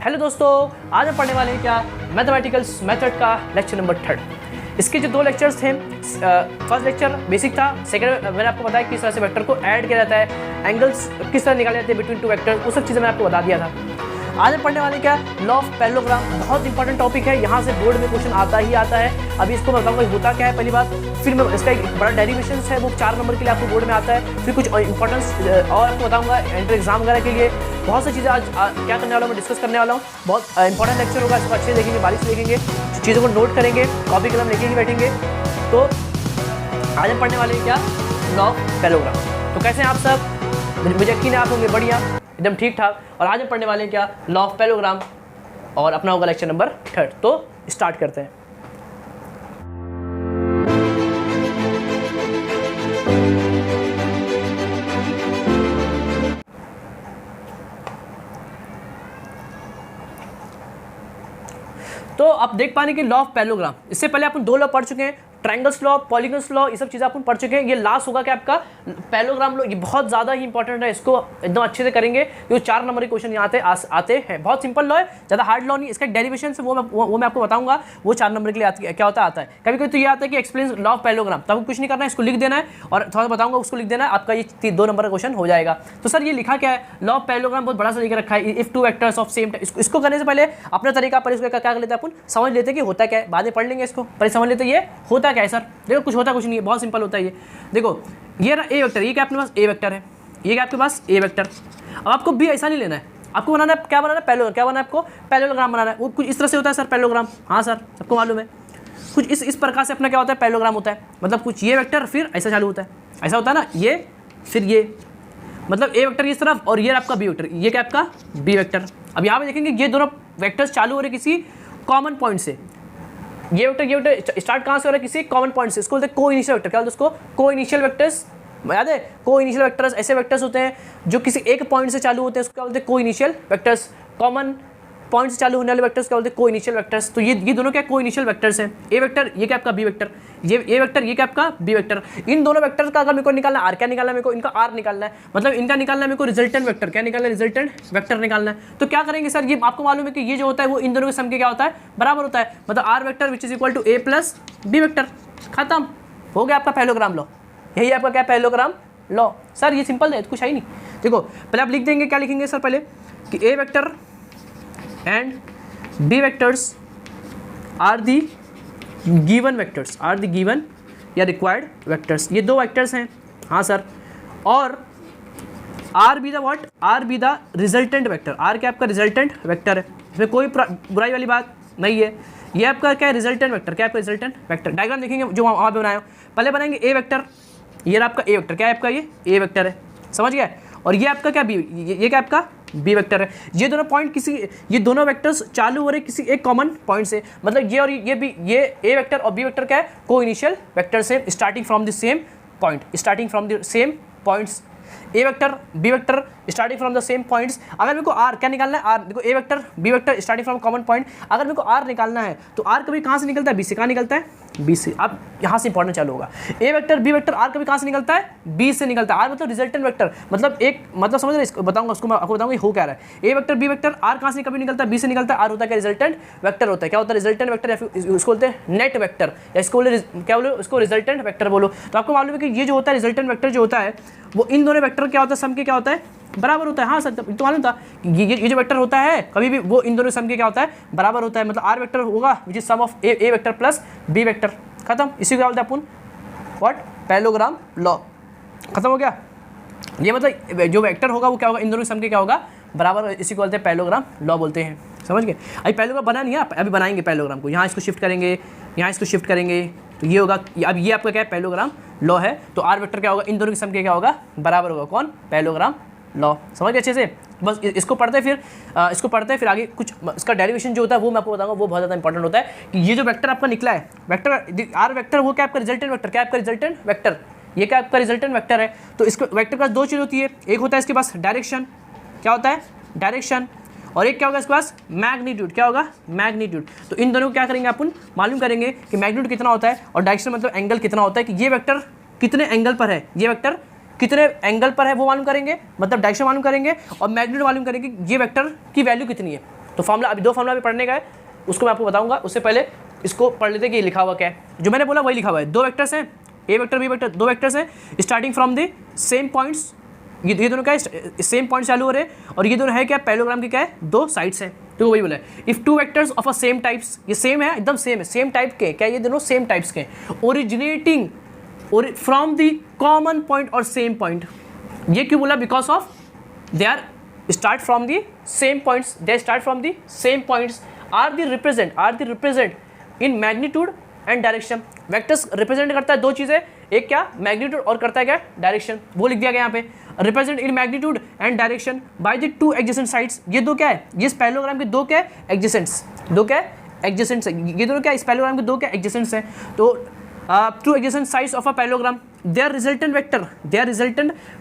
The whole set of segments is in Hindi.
हेलो दोस्तों, आज हम पढ़ने वाले हैं क्या मैथमेटिकल्स मेथड का लेक्चर नंबर 3। इसके जो 2 लेक्चर्स थे, फर्स्ट लेक्चर बेसिक था, सेकंड मैंने आपको बताया किस तरह से वेक्टर को ऐड किया जाता है, एंगल्स किस तरह निकाले जाते हैं बिटवीन 2 वेक्टर, वो सब चीज़ें मैंने आपको बता दिया था। आज हम पढ़ने वाले क्या लॉ ऑफ पैरेललोग्राम, बहुत इंपॉर्टेंट टॉपिक है, यहाँ से बोर्ड में क्वेश्चन आता ही आता है। अभी इसको मैं बताऊंगा होता क्या है पहली बात, फिर मैं इसका एक बड़ा डेरिवेशन है वो 4 नंबर के लिए आपको बोर्ड में आता है, फिर कुछ इंपॉर्टेंस और आपको बताऊंगा एंट्री एग्जाम वगैरह के लिए। बहुत सी चीज़ें आज क्या करने वाला हूँ, मैं डिस्कस करने वाला हूँ। बहुत इंपॉर्टेंट लेक्चर होगा, इसको अच्छे देखेंगे, बारीक से देखेंगे, चीज़ों को नोट करेंगे, कॉपी कलम लेके ही बैठेंगे। तो आज हम पढ़ने वाले हैं क्या लॉ ऑफ पैरेललोग्राम। तो कैसे हैं आप सब? मुझे यकीन है आप होंगे बढ़िया, एकदम ठीक ठाक। और आज हम पढ़ने वाले हैं क्या लॉ ऑफ पैरेललोग्राम, और अपना होगा लेक्चर नंबर 3। तो स्टार्ट करते हैं। तो आप देख पाने कि लॉ ऑफ पैरेललोग्राम, इससे पहले अपन 2 लॉ पढ़ चुके हैं, ट्रायंगल्स लॉ, पॉलीगन्स लॉ, ये सब चीज़ें अपन पढ़ चुके हैं। ये लास्ट होगा कि आपका पैरेललोग्राम लॉ, ये बहुत ज़्यादा ही इंपॉर्टेंट है, इसको एकदम अच्छे से करेंगे। ये 4 नंबर के क्वेश्चन यहाँ आते हैं। बहुत सिंपल लॉ है, ज़्यादा हार्ड लॉ नहीं। इसका एक डेरिवेशन है वो मैं आपको बताऊंगा, वो 4 नंबर के लिए क्या होता है। कभी कभी तो ये आता है कि एक्सप्लेन लॉ ऑफ पैरेललोग्राम, तब कुछ नहीं करना है, इसको लिख देना है और थोड़ा बताऊंगा उसको लिख देना है, आपका ये 2 नंबर का क्वेश्चन हो जाएगा। तो सर ये लिखा क्या है, लॉ ऑफ पैरेललोग्राम बहुत बड़ा सा लिख रखा है, इफ 2 वेक्टर्स ऑफ सेम। इसको करने से पहले अपना तरीका पर इसको क्या कर लेते हैं अपन, समझ लेते हैं कि होता क्या है, बाद में पढ़ लेंगे इसको, पहले समझ लेते हैं ये होता क्या है। सर देखो कुछ नहीं है, बहुत सिंपल होता है ये। देखो ये रहा ए वेक्टर, ये क्या आपके पास ए वेक्टर है, ये क्या आपके पास ए वेक्टर। अब आपको भी ऐसा नहीं लेना है, आपको बनाना है क्या, बनाना है पैरेललोग्राम, क्या बनाना है आपको पैरेललोग्राम बनाना है। वो कुछ इस तरह से होता है सर पैरेललोग्राम, हाँ सर सबको मालूम है। कुछ इस प्रकार से अपना क्या होता है पैरेललोग्राम होता है, मतलब कुछ ये वेक्टर फिर ऐसा चालू होता है, ऐसा होता है ना, ये फिर ये, मतलब ए वेक्टर इस तरफ और ये आपका बी वेक्टर, ये क्या आपका बी वेक्टर। अब यहाँ पे देखेंगे ये दोनों वेक्टर्स चालू हो रहे किसी कॉमन पॉइंट से, ये वेक्टर स्टार्ट कहाँ से हो रहा है, किसी कॉमन पॉइंट से। इसको बोलते हैं को इनिशियल वेक्टर, क्या बोलते हैं उसको, को इनिशियल वेक्टर्स। याद है को इनिशियल वेक्टर्स ऐसे वेक्टर्स होते हैं जो किसी एक पॉइंट से चालू होते हैं, उसको क्या बोलते हैं को इनिशियल वेक्टर्स। कॉमन पॉइंट से चालू होने वाले वेक्टर्स क्या बोलते हैं को इनिशियल वेक्टर्स। तो ये दोनों क्या को इनिशियल वेक्टर्स हैं, ए वेक्टर ये क्या आपका बी वेक्टर, ये ए वेक्टर ये क्या आपका बी वेक्टर। इन दोनों वेक्टर्स का अगर मेरे को निकालना आर, क्या निकालना है मेरे को, इनका आर निकालना है, मतलब इनका निकालना है मेरे को रिजल्टेंट वेक्टर, क्या निकालना है रिजल्टेंट वेक्टर निकालना है। तो क्या करेंगे सर, ये आपको मालूम है कि ये जो होता है वो इन दोनों के सम के क्या होता है बराबर होता है, मतलब R vector which is equal to A plus B vector. खत्म हो गया आपका पैरेललोग्राम लॉ, यही आपका क्या पैरेललोग्राम लॉ। सर ये सिंपल है, कुछ है ही नहीं। देखो पहले आप लिख देंगे, क्या लिखेंगे सर पहले कि A vector and B vectors are the given vectors, are the given या रिक्वायर्ड वेक्टर्स। ये 2 वेक्टर्स हैं, हाँ सर। और R be the what, R be the resultant vector, R क्या आपका रिजल्टेंट वेक्टर है, इसमें कोई बुराई वाली बात नहीं है। ये आपका क्या है रिजल्टेंट वेक्टर, क्या आपका रिजल्टेंट वेक्टर। डायग्राम देखेंगे जो वहाँ पे बनाया, पहले बनाएंगे ए वेक्टर, ये आपका ए वेक्टर, क्या है आपका ये ए वेक्टर है, समझ गया। और ये आपका क्या बी, ये क्या आपका बी वेक्टर है। ये दोनों पॉइंट किसी, ये दोनों वेक्टर्स चालू हो रहे किसी एक कॉमन पॉइंट से, मतलब ये और ये भी, ये ए वेक्टर और बी वेक्टर क्या है को इनिशियल वेक्टर से, starting from the same point, starting from the same points. A vector B vector starting from the same points. अगर मेरे को आर क्या निकालना है, आर देखो A vector B vector starting from common point, अगर मेरे को आर निकालना है तो आर कभी कहाँ से निकलता है, बी से। कहाँ निकलता है, बी से। अब यहाँ से इंपॉर्टेंट चालू होगा, ए वेक्टर बी वेक्टर आर कभी कहाँ से निकलता है, बी से निकलता है। आर मतलब रिजल्टेंट वेक्टर, मतलब एक मतलब समझ रहे, इसको बताऊंगा, उसको मैं आपको बताऊंगा हो क्या रहा है। ए वेक्टर बी वेक्टर आर कहाँ से कभी निकलता है, बी से निकलता है। आर होता है क्या रिजल्टेंट वेक्टर होता है, क्या होता है रिजल्टेंट वेक्टर, या फिर उसको बोलते हैं नेट वेक्टर, या इसको बोले क्या बोलो, उसको रिजल्टेंट वेक्टर बोलो। तो आपको मालूम है कि ये जो होता है रिजल्टेंट वेक्टर जो होता है वो इन दोनों वेक्टर क्या होता है सम के क्या होता है बराबर होता है। हाँ सर तो मालूम था, ये जो वेक्टर होता है कभी भी वो इन दोनों सम के क्या होता है बराबर होता है, मतलब आर वेक्टर होगा which is sum of A vector plus B vector. खत्म, इसी को क्या बोलते हैं अपन व्हाट पैरेललोग्राम लॉ। खत्म हो गया। ये मतलब जो वेक्टर होगा वो क्या होगा इन दोनों सम के क्या होगा बराबर, इसी को बोलते हैं पैरेललोग्राम लॉ बोलते हैं, समझ गए। अभी पैरेललोग्राम बना नहीं है, अभी बनाएंगे पैरेललोग्राम को, यहाँ इसको शिफ्ट करेंगे, यहाँ इसको शिफ्ट करेंगे, तो ये होगा। अब ये आपका क्या है पैरेललोग्राम लॉ है, तो आर वेक्टर क्या होगा इन दोनों के सम के क्या होगा बराबर होगा, कौन पैरेललोग्राम लॉ। समझ गए अच्छे से। बस इसको पढ़ते हैं, फिर आगे कुछ इसका डेरिवेशन जो होता है वो मैं आपको बताऊंगा, वो बहुत ज़्यादा इंपॉर्टेंट होता है कि ये जो वेक्टर आपका निकला है वेक्टर आर वेक्टर, वो क्या आपका रिजल्टेंट वेक्टर, क्या आपका रिजल्टेंट वेक्टर, ये क्या आपका रिजल्टेंट वेक्टर है। तो इसको वेक्टर के पास 2 चीज़ होती है, एक होता है इसके पास डायरेक्शन, क्या होता है डायरेक्शन, और एक क्या होगा इसके पास मैग्नीट्यूड, क्या होगा मैग्नीट्यूड। तो इन दोनों को क्या करेंगे अपन मालूम करेंगे कि मैग्नीट्यूड कितना होता है और डायरेक्शन मतलब एंगल कितना होता है, कि ये वेक्टर कितने एंगल पर है, ये वेक्टर कितने एंगल पर है वो मालूम करेंगे, मतलब डायरेक्शन मालूम करेंगे, और मैग्नीट्यूड मालूम करेंगे ये वेक्टर की वैल्यू कितनी है। तो फॉर्मूला अभी 2 फॉर्मूला भी पढ़ने का है, उसको मैं आपको बताऊंगा। उससे पहले इसको पढ़ लेते हैं कि ये लिखा हुआ क्या है। जो मैंने बोला वही लिखा हुआ है, 2 वेक्टर्स हैं, ए वेक्टर बी वेक्टर, 2 वेक्टर्स हैं starting from the same points. ये दोनों क्या है, सेम पॉइंट चालू हो रहे हैं, और ये दोनों है क्या, पैरेललोग्राम की क्या है, 2 साइड्स हैं। तो वही बोला है, if 2 vectors of a same types, ये सेम है, एकदम सेम है, सेम टाइप के, क्या ये दोनों सेम टाइप्स के, originating from the common point और सेम पॉइंट। ये क्यों बोला, because of they are start from the same points, they start from the same points, are the represent in magnitude and direction. Vectors represent करता है 2 चीज़ें, एक क्या, मैग्नीट्यूड, और करता है क्या, डायरेक्शन। वो लिख दिया गया यहाँ पे, represent in magnitude and direction by the 2 adjacent sides. ये 2 क्या है, ये पैरेललोग्राम के 2 क्या है, एडजेसेंट्स, 2 क्या है, एडजेसेंट्स है। ये दोनों क्या, इस पैरेललोग्राम के 2 क्या, एडजेसेंट्स हैं। तो 2 adjacent sides of a parallelogram, their resultant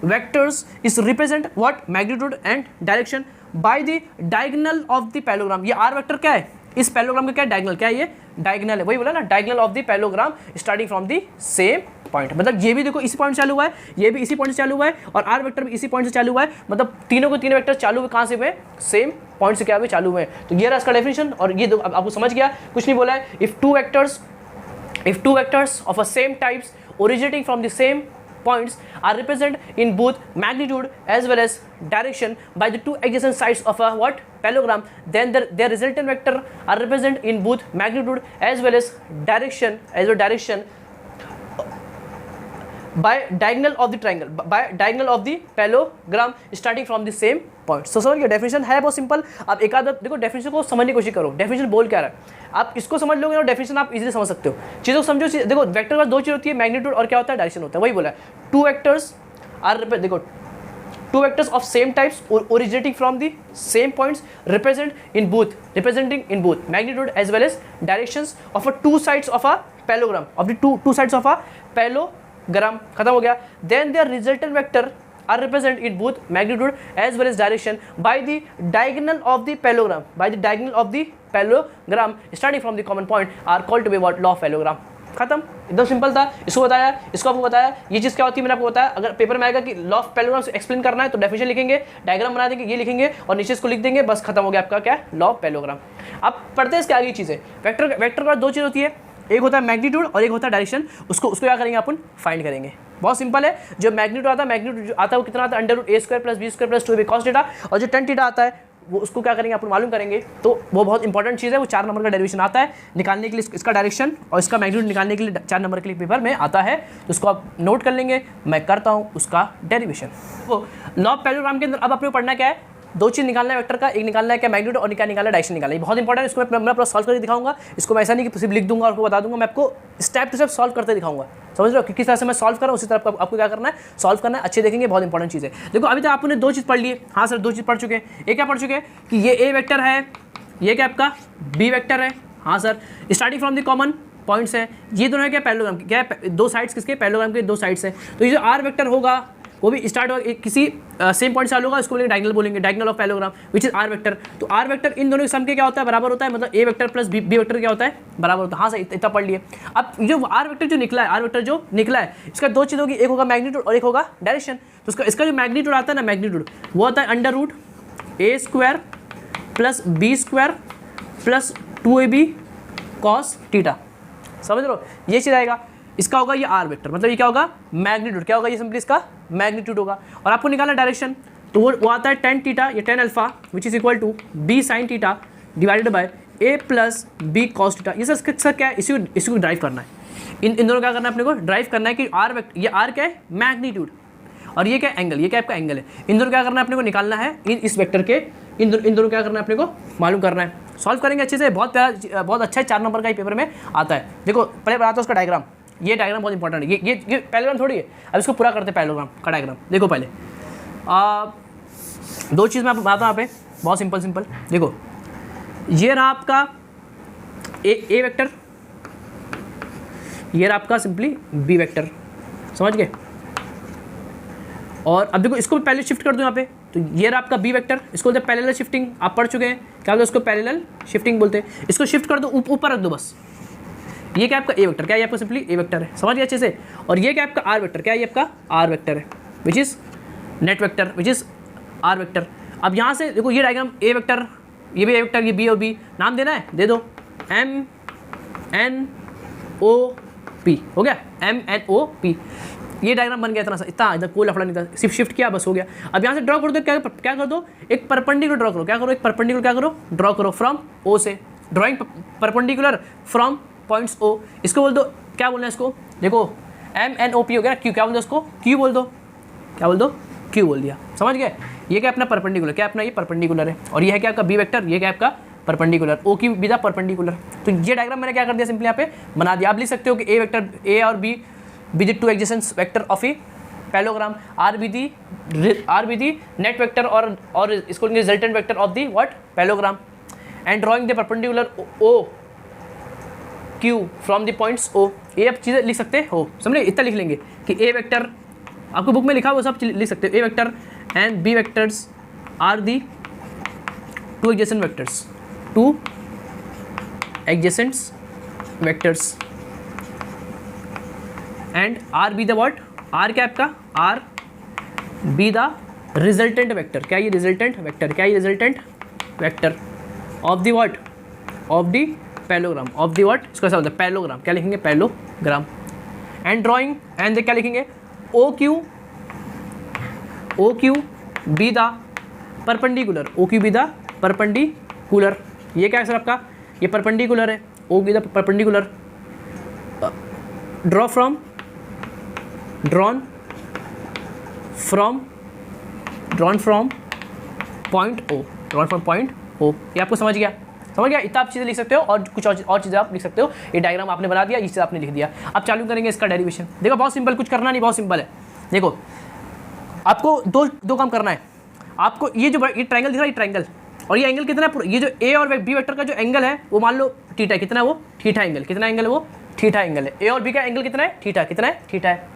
vectors is represent what, magnitude and direction by the diagonal of the parallelogram। ये r वेक्टर क्या है, इस पैरेललोग्राम का क्या है, डायगोनल, क्या है ये, डायगोनल है, वही बोला ना, diagonal of the parallelogram starting from the same point. मतलब ये भी देखो इसी पॉइंट से चालू हुआ है, ये भी इसी पॉइंट से चालू हुआ है, और आर वेक्टर भी इसी पॉइंट से चालू हुआ है। मतलब तीनों को 3 वेक्टर चालू हुए कहाँ से हुए, सेम पॉइंट से क्या हुए, चालू हुए। तो ये रहा इसका डेफिनेशन, और ये आपको समझ गया, कुछ नहीं बोला है। If two vectors of a same types originating from the same points are represented in both magnitude as well as direction by the 2 adjacent sides of a what, parallelogram, then their resultant vector are represented in both magnitude as well as direction by diagonal of the triangle, by diagonal of the parallelogram starting from the same point। so समझ गए, डेफिनेशन है बहुत सिंपल। आप एक आध देखो डेफिनेशन को समझने की कोशिश करो, डेफिनेशन बोल क्या रहा है, आप इसको समझ लोगे ना, डेफिनेशन आप इजीली समझ सकते हो। चीज़ों को समझो, देखो वेक्टर का 2 चीज़ होती है, मैग्नीट्यूड और क्या होता है, डायरेक्शन होता है। वही बोला है, 2 वेक्टर्स आर, देखो 2 vectors of same types originating from the same points representing in both magnitude as well as directions of a 2 sides of a parallelogram, of the two sides of a parallelogram। खत्म हो गया। then their resultant vector are represented in both magnitude as well as direction by the diagonal of the parallelogram starting from the common point are called to be what, law of parallelogram। खत्म, एकदम सिंपल था। इसको बताया, इसको आपको बताया, ये चीज़ क्या होती है मैंने आपको बताया। अगर पेपर में आएगा कि लॉ ऑफ पैरेललोग्राम से एक्सप्लेन करना है तो डेफिनेशन लिखेंगे, डायग्राम बना देंगे, ये लिखेंगे और नीचे इसको लिख देंगे, बस खत्म हो गया आपका क्या, लॉ ऑफ पैरेललोग्राम। अब पढ़ते हैं इसके आगे चीज़ें। वेक्टर का 2 चीज़ होती है, एक होता है मैग्नीट्यूड और एक होता है डायरेक्शन। उसको क्या करेंगे, अपन फाइंड करेंगे। बहुत सिंपल है, जो मैग्नीट्यूड आता है वो कितना आता है, √a² + b² + 2ab cos theta, और जो tan थीटा आता है वो उसको क्या करेंगे, अपन मालूम करेंगे। तो वो बहुत इंपॉर्टेंट चीज़ है, वो 4 नंबर का डेरिवेशन आता है निकालने के लिए, इसका डायरेक्शन और इसका मैग्नीट्यूड निकालने के लिए 4 नंबर के लिए पेपर में आता है। तो उसको आप नोट कर लेंगे, मैं करता हूँ उसका डेरिवेशन। तो लॉ ऑफ पैरेललोग्राम के अंदर अब आपको पढ़ना क्या है, 2 चीज़ निकालना है वेक्टर का, एक निकालना है क्या, मैग्नीट्यूड, और क्या निकालना है, डायरेक्शन निकालना है। बहुत इंपॉर्टेंट है, इसको मैं पूरा सॉल्व करके दिखाऊंगा। इसको मैं ऐसा नहीं कि सिर्फ लिख दूंगा और आपको बता दूंगा, मैं आपको स्टेप टू स्टेप सॉल्व करते दिखाऊंगा। समझ रहे हो कि किस तरह से मैं सॉल्व कर रहा हूँ, उसी तरह आपको क्या करना है, सॉल्व करना है। अच्छे देखेंगे, बहुत इंपॉर्टेंट चीज़ है। देखो अभी तक आपने 2 चीज़ पढ़ ली है। हाँ सर, 2 चीज़ पढ़ चुके हैं। एक क्या पढ़ चुके हैं कि ये ए वेक्टर है, ये क्या आपका बी वेक्टर है। हाँ sir, starting from the common points है, ये दोनों है क्या, पैरेललोग्राम की, क्या है, 2 साइड्स किसके, पैरेललोग्राम के 2 साइड्स है। तो ये जो आर वेक्टर होगा वो भी स्टार्ट होगा किसी सेम पॉइंट से चालू होगा, इसको डायगोनल बोलेंगे, diagonal of parallelogram which is R vector. तो आर वेक्टर इन दोनों के सम के क्या होता है, बराबर होता है, मतलब ए वेक्टर प्लस बी वेक्टर क्या होता है, बराबर होता है। हाँ सर, इतना पढ़ लिए। अब जो आर वेक्टर जो निकला है, इसका 2 चीज़ होगी, एक होगा मैग्नीट्यूड और एक होगा डायरेक्शन। तो इसका जो मैग्नीट्यूड आता है ना, मैग्नीट्यूड वो होता है √a² + b² + 2ab cos theta. समझ लो, ये चीज़ आएगा। इसका होगा ये आर वेक्टर, मतलब ये क्या होगा, मैग्नीट्यूड, क्या होगा ये सिंपली इसका मैग्नीट्यूड होगा। और आपको निकालना डायरेक्शन, तो वो आता है tan थीटा, ये tan alpha which is equal to b sin theta divided by a + b cos theta. ये सर क्या है, इसी को ड्राइव करना है। इन दोनों क्या करना है अपने को, ड्राइव करना है कि आर वेक्टर, ये आर क्या है, मैग्नीट्यूड, और ये क्या एंगल, ये क्या आपका एंगल है। इन दोनों क्या करना है अपने को, निकालना है इस वेक्टर के, इन दोनों क्या करना है अपने को मालूम करना है। सॉल्व करेंगे अच्छे से, बहुत प्यारा, बहुत अच्छा है, 4 नंबर का ही पेपर में आता है। देखो पहले बनाता हूँ उसका डायग्राम। ये डायग्राम बहुत इंपॉर्टेंट है, ये पैरेललोग्राम थोड़ी है। अब इसको पूरा करते हैं पैरेललोग्राम का डायग्राम। देखो पहले 2 चीज़ मैं आपको बताता हूँ यहाँ पे, बहुत सिंपल। देखो ये रहा आपका ए वेक्टर, ये रहा आपका सिंपली बी वेक्टर, समझ गए। और अब देखो इसको भी पहले शिफ्ट कर दूँ यहाँ पे, तो ये रहा आपका बी वेक्टर, इसको बोलते हैं पैरेलल शिफ्टिंग, आप पढ़ चुके हैं क्या बोलते हैं, इसको पैरेलल शिफ्टिंग बोलते हैं। इसको शिफ्ट कर दो, ऊपर रख दो बस। ये क्या आपका ए वेक्टर, क्या है आपका सिंपली ए वेक्टर है, समझ गए अच्छे से। और ये क्या आपका आर वेक्टर, क्या है ये आपका आर वेक्टर है, which is net vector, which is R vector. अब यहाँ से देखो ये डायग्राम ए वेक्टर ये भी ए वेक्टर, ये बी और बी, नाम देना है दे दो, MNOP हो गया, MNOP। ये डायग्राम बन गया, इतना इधर कोई लफड़ा नहीं था, सिर्फ शिफ्ट किया बस हो गया। अब यहाँ से ड्रॉ कर दो, क्या कर दो, एक परपेंडिकुलर ड्रॉ करो, क्या करो, एक परपेंडिकुलर क्या करो, ड्रॉ करो फ्रॉम O से, drawing perpendicular from points O। इसको बोल दो, क्या बोलना है इसको, देखो MNOP हो गया, Q क्या बोल दो उसको, Q बोल दो, क्या बोल दो, Q बोल दिया, समझ गए। ये क्या अपना परपेंडिकुलर, क्या अपना ये परपेंडिकुलर है, और ये है क्या आपका बी वेक्टर, ये क्या आपका परपेंडिकुलर, O की विद परपेंडिकुलर। तो ये डायग्राम मैंने क्या कर दिया, सिंपली यहाँ पे बना दिया। आप लिख सकते हो कि ए वेक्टर, ए और B be the two adjacent vector of a parallelogram, R be the net vector or इसको लेंगे resultant vector of the what parallelogram, and drawing the perpendicular O Q from the points O। ये आप चीज़ें लिख सकते हो, समझे, इतना लिख लेंगे कि ए वेक्टर आपको बुक में लिखा हुआ सब लिख सकते हो, A vector and B vectors are the two adjacent vectors and R be the what, R क्या आपका, R be the resultant vector, क्या ये रिजल्टेंट वेक्टर, क्या ये resultant vector of the what, of the parallelogram, of the what, इसको ऐसा बोलते हैं पैरेललोग्राम, क्या लिखेंगे पैरेललोग्राम, एंड ड्राइंग एंड क्या लिखेंगे O Q be the perpendicular, O Q be the perpendicular, ये क्या है सर आपका, ये परपेंडिकुलर है, O B the perpendicular, draw from, drawn from point O, ये आपको समझ गया, इतना आप चीज़ें लिख सकते हो, और कुछ और चीज़ें आप लिख सकते हो। ये डायग्राम आपने बना दिया, इसे आपने लिख दिया। अब चालू करेंगे इसका डेरिवेशन। देखो बहुत सिंपल, कुछ करना नहीं, बहुत सिंपल है। देखो आपको दो काम करना है। आपको ये जो ये ट्रायंगल दिख रहा है, ये ट्रायंगल, और ये एंगल कितना है, ये जो ए और बी वेक्टर का जो एंगल है वो मान लो थीटा है, कितना है वो, थीटा एंगल, कितना एंगल है वो, थीटा एंगल है। ए और बी का एंगल कितना है, थीटा, कितना है, थीटा है।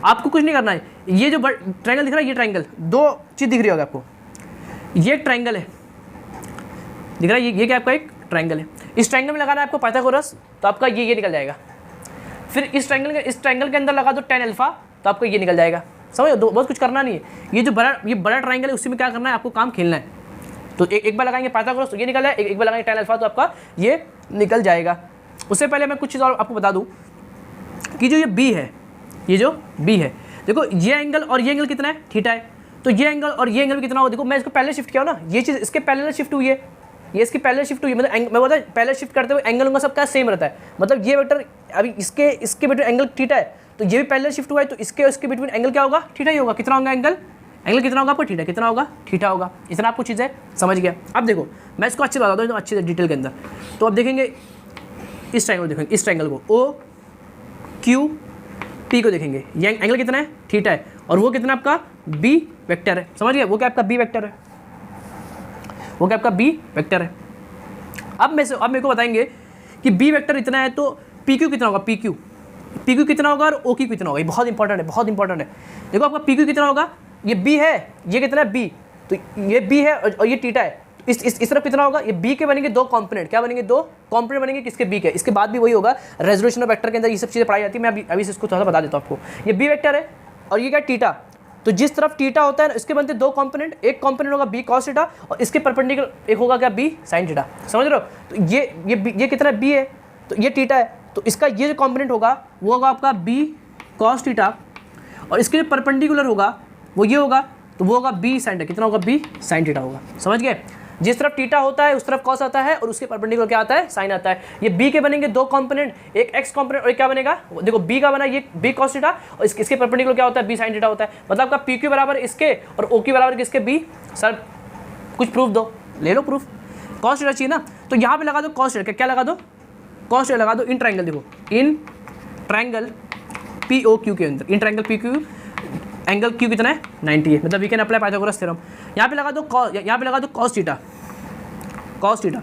आपको कुछ नहीं करना है, ये जो ट्रायंगल दिख रहा है, ये ट्रायंगल, दो चीज़ दिख रही होगी आपको, ये एक ट्रायंगल है दिख रहा है, ये क्या आपका एक ट्रायंगल है। इस ट्रायंगल में लगाना है आपको पाइथागोरस, तो आपका ये निकल जाएगा। फिर इस ट्रायंगल के अंदर लगा दो tan अल्फा, तो आपको ये निकल जाएगा। समझो, बहुत कुछ करना नहीं है। ये जो बड़ा ट्रायंगल है, उसी में क्या करना है, आपको काम खेलना है। तो एक बार लगाएंगे पाइथागोरस, तो ये निकल जाएगा, एक बार लगाएंगे tan अल्फा, तो आपका ये निकल जाएगा। उससे पहले मैं कुछ चीज़ और आपको बता दूँ कि जो ये बी है, ये जो बी है, देखो ये एंगल और ये एंगल कितना है, थीटा है। तो ये एंगल और ये एंगल कितना हो, देखो मैं इसको पहले शिफ्ट किया ना, ये चीज़ इसके पहले शिफ्ट हुई है, ये इसकी पहले शिफ्ट हुई है, मतलब मैं बोलता पहले शिफ्ट करते हुए एंगल उनका सबका सेम रहता है। मतलब ये वेक्टर अभी इसके बिटवीन एंगल थीटा है, तो ये भी पहले शिफ्ट हुआ है, तो इसके उसके बिटवीन एंगल क्या होगा, थीटा ही होगा। कितना होगा एंगल कितना होगा आपको, थीटा, कितना होगा, थीटा होगा। इतना आपको चीज़ है, समझ गया। अब देखो मैं इसको अच्छे बता दूँ, अच्छे डिटेल के अंदर। तो अब देखेंगे इस ट्रायंगल, देखेंगे इस ट्रायंगल को, ओ क्यू पी को देखेंगे, ये एंगल कितना है, थीटा है, और वो कितना आपका बी वेक्टर है। समझ गए, वो क्या आपका बी वेक्टर है, वो क्या आपका बी वेक्टर है। अब मेरे को बताएंगे कि बी वेक्टर इतना है, तो पी क्यू कितना होगा, पी क्यू कितना होगा, और ओ क्यू कितना होगा। ये बहुत इंपॉर्टेंट है, बहुत इंपॉर्टेंट है। देखो आपका पी क्यू कितना होगा, ये बी है, ये कितना है बी, तो ये बी है और ये थीटा है। इस तरफ कितना होगा, ये बी के बनेंगे दो कंपोनेंट, क्या बनेंगे, दो कंपोनेंट बनेंगे किसके, बी के। इसके बाद भी वही होगा, रेजोल्यूशन ऑफ वेक्टर के अंदर ये सब चीज़ें पढ़ाई जाती है। मैं अभी इसको थोड़ा सा बता देता हूँ आपको। ये बी वेक्टर है और ये क्या थीटा, तो जिस तरफ थीटा होता है इसके बनते दो कंपोनेंट, एक कंपोनेंट होगा बी कॉस थीटा और इसके परपेंडिकुलर एक होगा क्या, बी साइन थीटा। समझ रहे हो, तो ये कितना बी है, तो ये थीटा है, तो इसका ये जो कंपोनेंट होगा वो होगा आपका बी कॉस थीटा, और इसके जो परपेंडिकुलर होगा वो ये होगा, तो वो होगा बी साइन थीटा। कितना होगा, बी साइन थीटा होगा। समझ गए, जिस तरफ थीटा होता है उस तरफ कॉस आता है और उसके परपेंडिकुलर क्या आता है, साइन आता है। ये बी के बनेंगे दो कंपोनेंट, एक एक्स कंपोनेंट और एक क्या बनेगा, देखो बी का बना ये बी कॉस थीटा और इसके परपेंडिकुलर क्या होता है, बी साइन थीटा होता है। मतलब आपका पी क्यू बराबर इसके और ओ क्यू बराबर किसके, बी। सर कुछ प्रूफ दो, ले लो प्रूफ। कॉस थीटा चाहिए ना, तो यहाँ पे लगा दो कॉस थीटा, क्या लगा दो, कॉस थीटा लगा दो इन ट्रायंगल। देखो in triangle P O Q के अंदर, in triangle P Q angle Q कितना है, 90 है। मतलब we can apply Pythagoras theorem. यहाँ पे लगा दो cos theta, cos theta,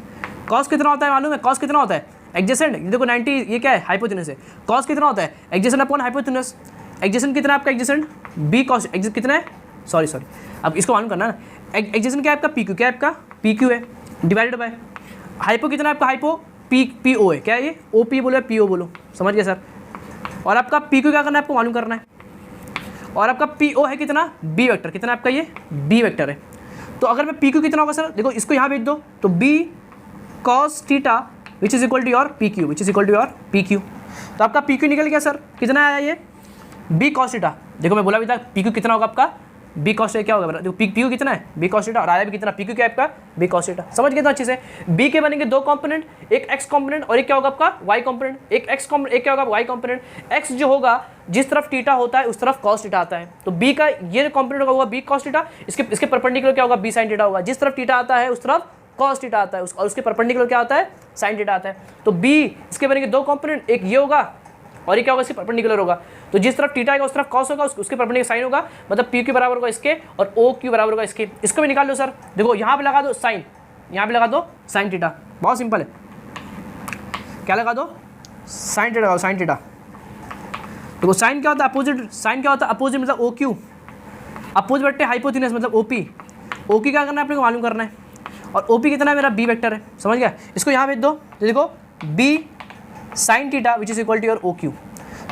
cos कितना होता है मालूम है, कॉस कितना होता है, एडजेसेंट। देखो 90 ये क्या है, हाइपोटेनस है। कॉस कितना होता है, एडजेसेंट अपॉन हाइपोटेनस। एडजेसेंट कितना है आपका, एडजेसेंट बी कॉस, एडजेसेंट कितना है, सॉरी अब इसको मालूम करना ना। एडजेसेंट क्या है आपका, पी क्यू, क्या है आपका पी क्यू है, डिवाइडेड बाय हाइपो कितना है आपका, हाइपो पी ओ है, क्या है ये, ओ पी बोलो पी ओ बोलो। समझ गए सर। और आपका पी क्यू क्या करना है, आपको मालूम करना है। और आपका पी ओ है कितना, बी वेक्टर, कितना आपका ये बी वेक्टर है। तो अगर मैं पी क्यू कितना होगा सर, देखो इसको यहाँ भेज दो, तो B cos theta which is equal to your P Q, which is equal to your P Q. तो आपका पी क्यू निकल गया सर, कितना आया ये बी कॉस थीटा। देखो मैं बोला भी था पी क्यू कितना होगा आपका, बी कॉस थीटा क्या होगा, देखो पी क्यू कितना है बी कॉस थीटा, और आया भी कितना पी क्यू क्या है आपका बी कॉस थीटा। समझ गए तो अच्छे से। बी के बनेंगे दो कंपोनेंट, एक एक्स कंपोनेंट और एक क्या होगा आपका वाई कंपोनेंट, एक एक्स कंपोनेंट एक क्या होगा वाई कंपोनेंट। एक्स जो होगा जिस तरफ थीटा होता है उस तरफ कॉस थीटा आता है, तो बी का ये कंपोनेंट होगा बी कॉस थीटा, इसके परपेंडिकुलर क्या होगा बी साइन थीटा होगा। जिस तरफ थीटा आता है उस तरफ कॉस थीटा आता है, और उसके परपेंडिकुलर क्या आता है साइन थीटा आता है। तो बी इसके बनेंगे दो कंपोनेंट, एक ये होगा और ये क्या होगा इसके परपेंडिकुलर होगा। तो जिस तरफ थीटा आएगा उस तरफ कॉस होगा, उसके परपेंडिकुलर साइन होगा, मतलब पी क्यू बराबर होगा इसके और ओ क्यू बराबर होगा इसके। इसको भी निकाल लो सर, देखो यहाँ पे लगा दो साइन, यहाँ पे लगा दो साइन थीटा, बहुत सिंपल है। क्या लगा दो साइन थीटा लगाओ, साइन थीटा। देखो साइन क्या होता है अपोजिट, साइन क्या होता है अपोजिट मतलब ओ क्यू, अपोजिट बट्टे हाइपोथिनस मतलब ओ पी। ओ क्यू क्या करना है अपने को मालूम करना है, और ओ पी कितना है मेरा बी वेक्टर है, समझ गया। इसको यहाँ भेज दो, तो देखो B sine theta which is equal to your O Q.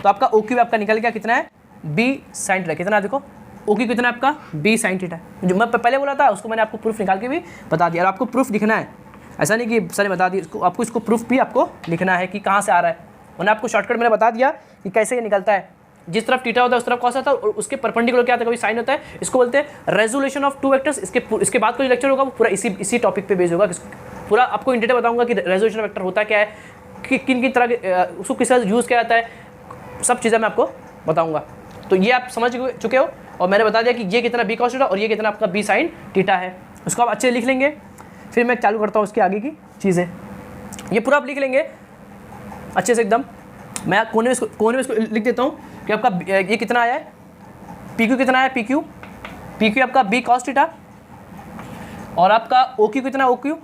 तो आपका ओ क्यू आपका निकल गया कितना है बी साइन थीटा, कितना है देखो ओ क्यू कितना है आपका बी साइन थीटा। जो मैं पहले बोला था उसको मैंने आपको प्रूफ निकाल के भी बता दिया, और आपको प्रूफ लिखना है, ऐसा नहीं कि सर ने बता दिया, आपको इसको प्रूफ भी आपको लिखना है कि कहाँ से आ रहा है। मैंने आपको शॉर्टकट मैंने बता दिया कि कैसे ये निकलता है। जिस तरफ थीटा होता है उस तरफ कॉस आता है, और उसके परपेंडिकुलर क्या आता है कभी साइन होता है। इसको बोलते हैं रेजोल्यूशन ऑफ टू वेक्टर्स। इसके बाद कोई लेक्चर होगा वो पूरा इसी टॉपिक पे बेस्ड होगा, पूरा आपको इन डिटेल बताऊंगा कि रेजोल्यूशन वेक्टर होता क्या है, कि किन किन तरह के उसको किस तरह यूज़ किया जाता है, सब चीज़ें मैं आपको बताऊंगा। तो ये आप समझ चुके हो, और मैंने बता दिया कि ये कितना बी कॉस थीटा और ये कितना आपका बी साइन थीटा है। उसको आप अच्छे से लिख लेंगे, फिर मैं चालू करता हूँ उसके आगे की चीज़ें। ये पूरा आप लिख लेंगे अच्छे से एकदम। मैं कोने में इसको लिख देता हूँ कि आपका ये कितना आया है पी क्यू, कितना है पी क्यू आपका बी कॉस थीटा, और आपका ओ क्यू कितना ओ क्यू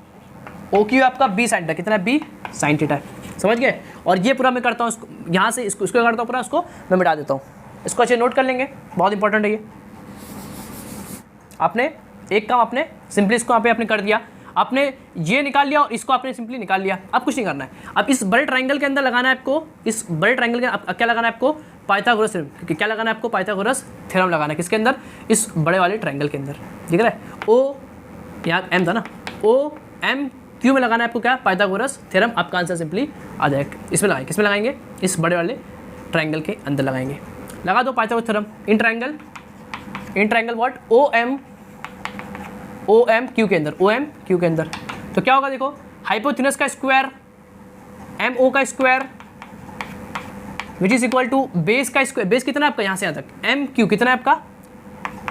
आपका बी साइन थीटा, कितना है बी साइन थीटा, समझ गए। और ये पूरा मैं करता हूँ इसको, यहाँ से इसको करता हूँ पूरा, उसको मैं मिटा देता हूँ। इसको अच्छे नोट कर लेंगे, बहुत इंपॉर्टेंट है ये। आपने एक काम आपने सिंपली इसको यहाँ पे आपने कर दिया, आपने ये निकाल लिया और इसको आपने सिंपली निकाल लिया। अब कुछ नहीं करना है, अब इस बड़े ट्रायंगल के अंदर लगाना है आपको, इस बड़े ट्रायंगल के क्या लगाना है आपको पाइथागोरस थ्योरम। क्या लगाना है आपको पाइथागोरस थ्योरम लगाना है, किसके अंदर इस बड़े वाले ट्रायंगल के अंदर, ठीक है। ओ यहाँ एम था ना, ओ एम क्यू में लगाना है आपको क्या पाइथागोरस थ्योरम। आपका आंसर सिंपली आ जाएगा। इसमें लगाएंगे, किसमें लगाएंगे इस बड़े वाले ट्रायंगल के अंदर लगाएंगे। लगा दो Pythagoras theorem in triangle what O M Q के अंदर, ओ एम क्यू के अंदर। तो क्या होगा देखो हाइपोथिनस का स्क्वायर एम ओ का square which is equal to base का स्क्वायर। बेस कितना है आपका यहाँ से यहाँ तक एम क्यू, कितना है आपका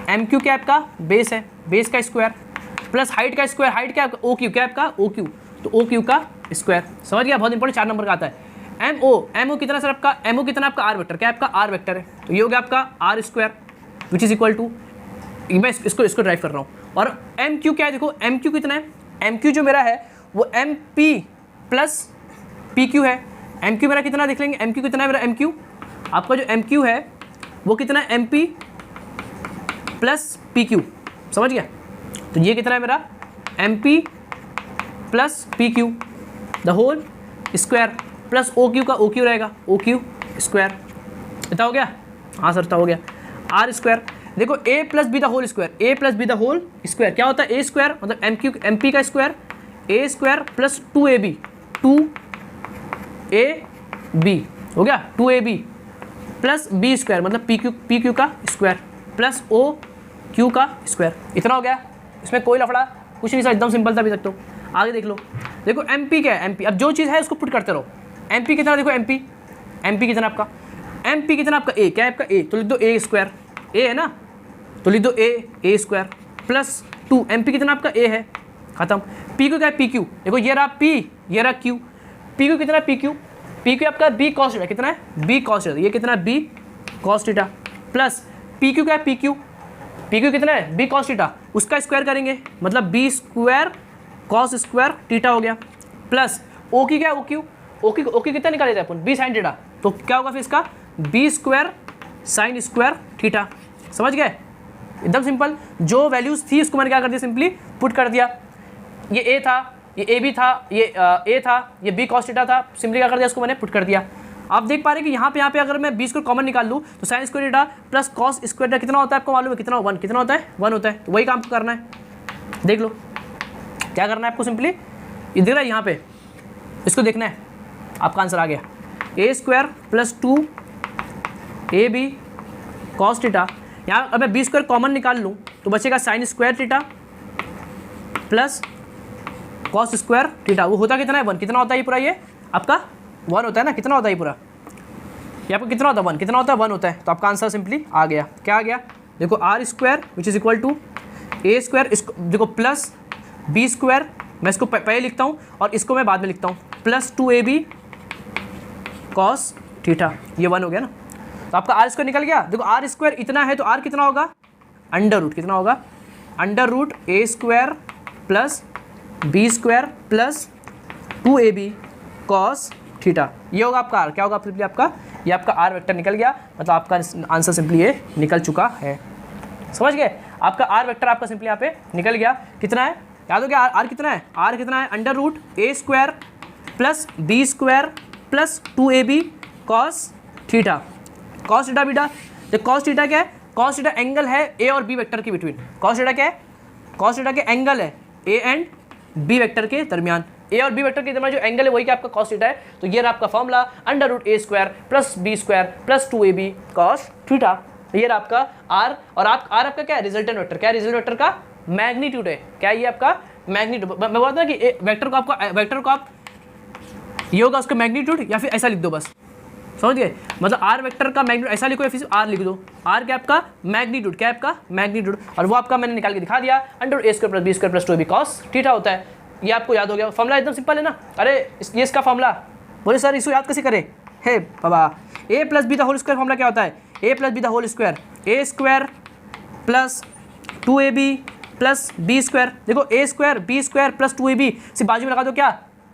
एम क्यू क्या है आपका बेस है, बेस का स्क्वायर प्लस हाइट का स्क्वायर, हाइट क्या है आपका ओ क्यू, क्या है आपका ओ क्यू, तो ओ क्यू का स्क्वायर। समझ गया, बहुत इंपॉर्टेंट 4 नंबर का आता है। एम ओ कितना सर आपका एम ओ कितना आपका आर वेक्टर, क्या है आपका आर वेक्टर है, तो ये हो गया आपका R square which is equal to, मैं इसको ड्राइव कर रहा हूँ। और एम क्यू क्या है देखो एम क्यू कितना है, एम क्यू जो मेरा है वो M P plus P Q है। एम क्यू मेरा कितना देख लेंगे, एम क्यू कितना है मेरा, एम क्यू आपका जो एम क्यू है वो कितना है M P plus P Q, समझ गया। तो ये कितना है मेरा M P plus P Q the whole square plus O Q का ओ क्यू रहेगा ओ क्यू स्क्वायर। इतना हो गया, हाँ सर इतना हो गया। आर स्क्वायर देखो A plus B the whole square, A plus B the whole square क्या होता है ए स्क्वायर मतलब एम क्यू एम पी का square A square plus 2ab 2ab हो गया 2ab प्लस बी स्क्वायर मतलब पी क्यू का स्क्वायर प्लस ओ क्यू का स्क्वायर। इतना हो गया, इसमें कोई लफड़ा कुछ नहीं सर, एकदम सिंपल था अभी तक। तो आगे देख लो, देखो एम पी क्या है एम पी, अब जो चीज़ है उसको पुट करते रहो। एम पी कितना देखो एम पी कितना आपका एम पी कितना आपका ए, क्या है आपका ए, तो लिख दो ए स्क्वायर, ए है ना तो लिख दो ए स्क्वायर प्लस 2 एम पी कितना आपका ए है, खत्म। पी क्यू क्या है पी क्यू, देखो ये रहा पी ये रहा क्यू, पी क्यू कितना है पी क्यू आपका बी कॉस थीटा, कितना है बी कॉस थीटा, ये कितना है B cos theta plus P Q क्या है पी क्यू कितना है बी कॉस थीटा, उसका स्क्वायर करेंगे मतलब B square cos square theta हो गया प्लस ओ की क्या है ओ क्यू कितना निकाले थे अपन बी साइन थीटा, तो क्या होगा फिर इसका B square sine square theta. समझ गए, एकदम सिंपल। जो वैल्यूज थी उसको मैंने क्या कर दिया सिंपली पुट कर दिया। ये ए था, ये ए बी था, ये ए था, ये बी कॉस थीटा था, सिंपली क्या कर दिया उसको मैंने पुट कर दिया। आप देख पा रहे हैं कि यहाँ पे अगर मैं बी स्क्वायर कॉमन निकाल लूँ तो sign square theta plus cos square theta कितना होता है आपको मालूम है, कितना 1 कितना होता है 1 होता है, तो वही काम करना है। देख लो क्या करना है आपको, सिंपली ये दिख रहा है यहाँ पे, इसको देखना है, आपका आंसर आ गया A square plus 2ab cos theta. यहाँ अब मैं बी स्क्वायर कॉमन निकाल लूँ तो बचेगा sign square theta plus cos square theta. वो होता कितना है 1, कितना होता है ये पूरा, ये आपका 1 होता है ना, कितना होता है ये पूरा, ये आपका कितना होता है 1, कितना होता है 1 होता है। तो आपका आंसर सिंपली आ गया, क्या आ गया देखो R square which is equal to A square, इसको देखो प्लस बी स्क्वायर, मैं इसको पहले लिखता हूँ और इसको मैं बाद में लिखता हूँ, प्लस 2ab कॉस थीटा, ये 1 हो गया ना। तो आपका आर स्क्वायर निकल गया। देखो आर स्क्वायर इतना है तो आर कितना होगा, अंडर रूट कितना होगा, under root A square plus B square plus 2ab cos theta, ये होगा आपका आर। क्या होगा सिंपली आपका, ये आपका आर वेक्टर निकल गया, मतलब आपका आंसर सिंपली ये निकल चुका है। समझ गए, आपका आर वेक्टर आपका सिंपली यहाँ पे निकल गया। कितना है याद हो गया, आर कितना है, आर कितना है under root A square plus B square plus 2ab cos theta. Cos theta बेटा, तो कॉस थीटा क्या है, कॉस थीटा एंगल है ए और बी वेक्टर के बिटवीन। कॉस थीटा क्या है, कॉस थीटा के एंगल है ए एंड बी वेक्टर के दरमियान, ए और बी वेक्टर के दरमियान जो एंगल है वही क्या आपका कॉस थीटा है। तो ये रहा आपका formula under root A square plus B square plus 2ab cos theta. ये रहा आपका आर, और आर आपका क्या है, रिजल्टेंट वेक्टर। क्या है, रिजल्टेंट वेक्टर का मैग्नीट्यूड है। क्या ये आपका मैग्नीट्यूड, मैं बोलता हूँ कि वेक्टर को आपका वेक्टर को आप ये होगा उसका मैग्नीट्यूड, या फिर ऐसा लिख दो बस, समझ गए, मतलब आर वेक्टर का मैग्नीट्यूड ऐसा लिखो या फिर आर लिख दो। आर क्या आपका मैग्नीट्यूड, क्या है आपका मैग्नीट्यूड, और वो आपका मैंने निकाल के दिखा दिया under A square plus B square plus 2ab cos theta होता है। ये आपको याद हो गया, फॉर्मूला एकदम सिंपल है ना। अरे ये इसका फॉर्मूला, बोले सर इसको याद कैसे करें, हे बाबा, A plus B the whole square formula क्या होता है, A plus B the whole square, A square plus 2ab plus B square. देखो A square B square plus 2ab, सिर्फ बाजू में लगा दो क्या,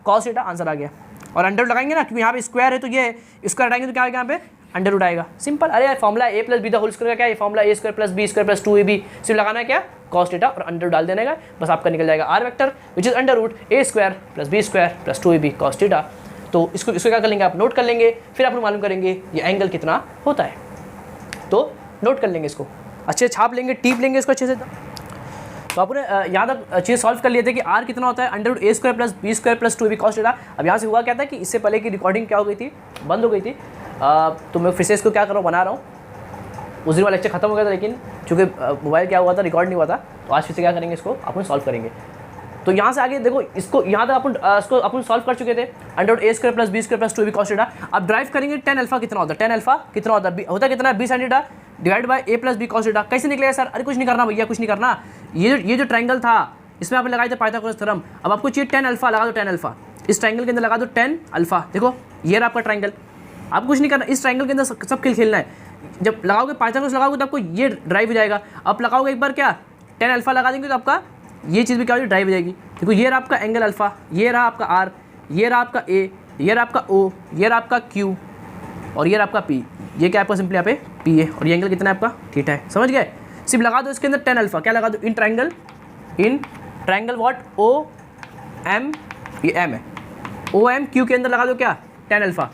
कॉस थीटा, आंसर आ गया। और अंडर रूट लगाएंगे ना, क्योंकि यहाँ पे स्क्वायर है तो ये स्क्वायर हटाएंगे तो क्या आएगा यहाँ पे, अंडर रूट आएगा। सिंपल, अरे यार formula A plus B the whole square का क्या है, formula A square plus B square plus 2ab, सिर्फ लगाना है क्या, कॉस थीटा और अंडर डाल देने का, बस आपका निकल जाएगा R vector which is under root A square plus B square plus 2ab cos theta. तो इसको क्या कर लेंगे आप, नोट कर लेंगे, फिर आप लोग मालूम करेंगे ये एंगल कितना होता है। तो नोट कर लेंगे, इसको अच्छे छाप लेंगे, टीप लेंगे इसको अच्छे से। तो आपने यहाँ तक चीज़ सॉल्व कर लिए थे कि आर कितना होता है under root A square plus B square plus 2ab cos theta. अब यहाँ से हुआ क्या था कि इससे पहले की रिकॉर्डिंग क्या हो गई थी, बंद हो गई थी। तो मैं फिर से इसको क्या कर रहा हूँ, बना रहा हूँ। उस दिन वाला लेक्चर खत्म हो गया था, लेकिन चूँकि मोबाइल क्या हुआ था, रिकॉर्ड नहीं हुआ था, तो आज फिर से क्या करेंगे, इसको अपन सॉल्व करेंगे। तो यहाँ से आगे देखो, इसको यहाँ तक अपन सॉल्व कर चुके थे, under root A square plus B square plus 2ab cos theta. अब ड्राइव करेंगे टेन अल्फा कितना होता है, टेन अल्फा कितना होता है, होता कितना है, B sine theta divide by A plus B cos theta. कैसे निकलेगा सर, अरे कुछ नहीं करना भैया, कुछ नहीं करना। ये जो ट्रायंगल था इसमें आपने लगाए थे पाइथागोरस थ्योरम। अब आपको चाहिए टेन अल्फा, लगा दो टेन अल्फा, इस ट्रायंगल के अंदर लगा दो टेन अल्फा। देखो ये रहा आपका ट्रायंगल, आपको कुछ नहीं करना, इस ट्रायंगल के अंदर सब खेल खेलना है। जब लगाओगे पाइथागोरस लगाओगे तो आपको ये ड्राइव हो जाएगा। अब लगाओगे एक बार क्या, टेन अल्फा लगा देंगे तो आपका ये चीज़ भी क्या हो जाएगी, ड्राइव हो जाएगी। देखो ये रहा आपका एंगल अल्फा, ये रहा आपका आर, ये रहा आपका ए, ये रहा आपका ओ, ये रहा आपका क्यू, और ये रहा आपका पी। ये क्या आपका सिंपली यहाँ पे पी है, और ये एंगल कितना है आपका थीटा है। समझ गए, सिर्फ लगा दो इसके अंदर टेन अल्फा। क्या लगा दो, in triangle what O M, ये एम है, ओ एम क्यू के अंदर लगा दो क्या, टेन अल्फा।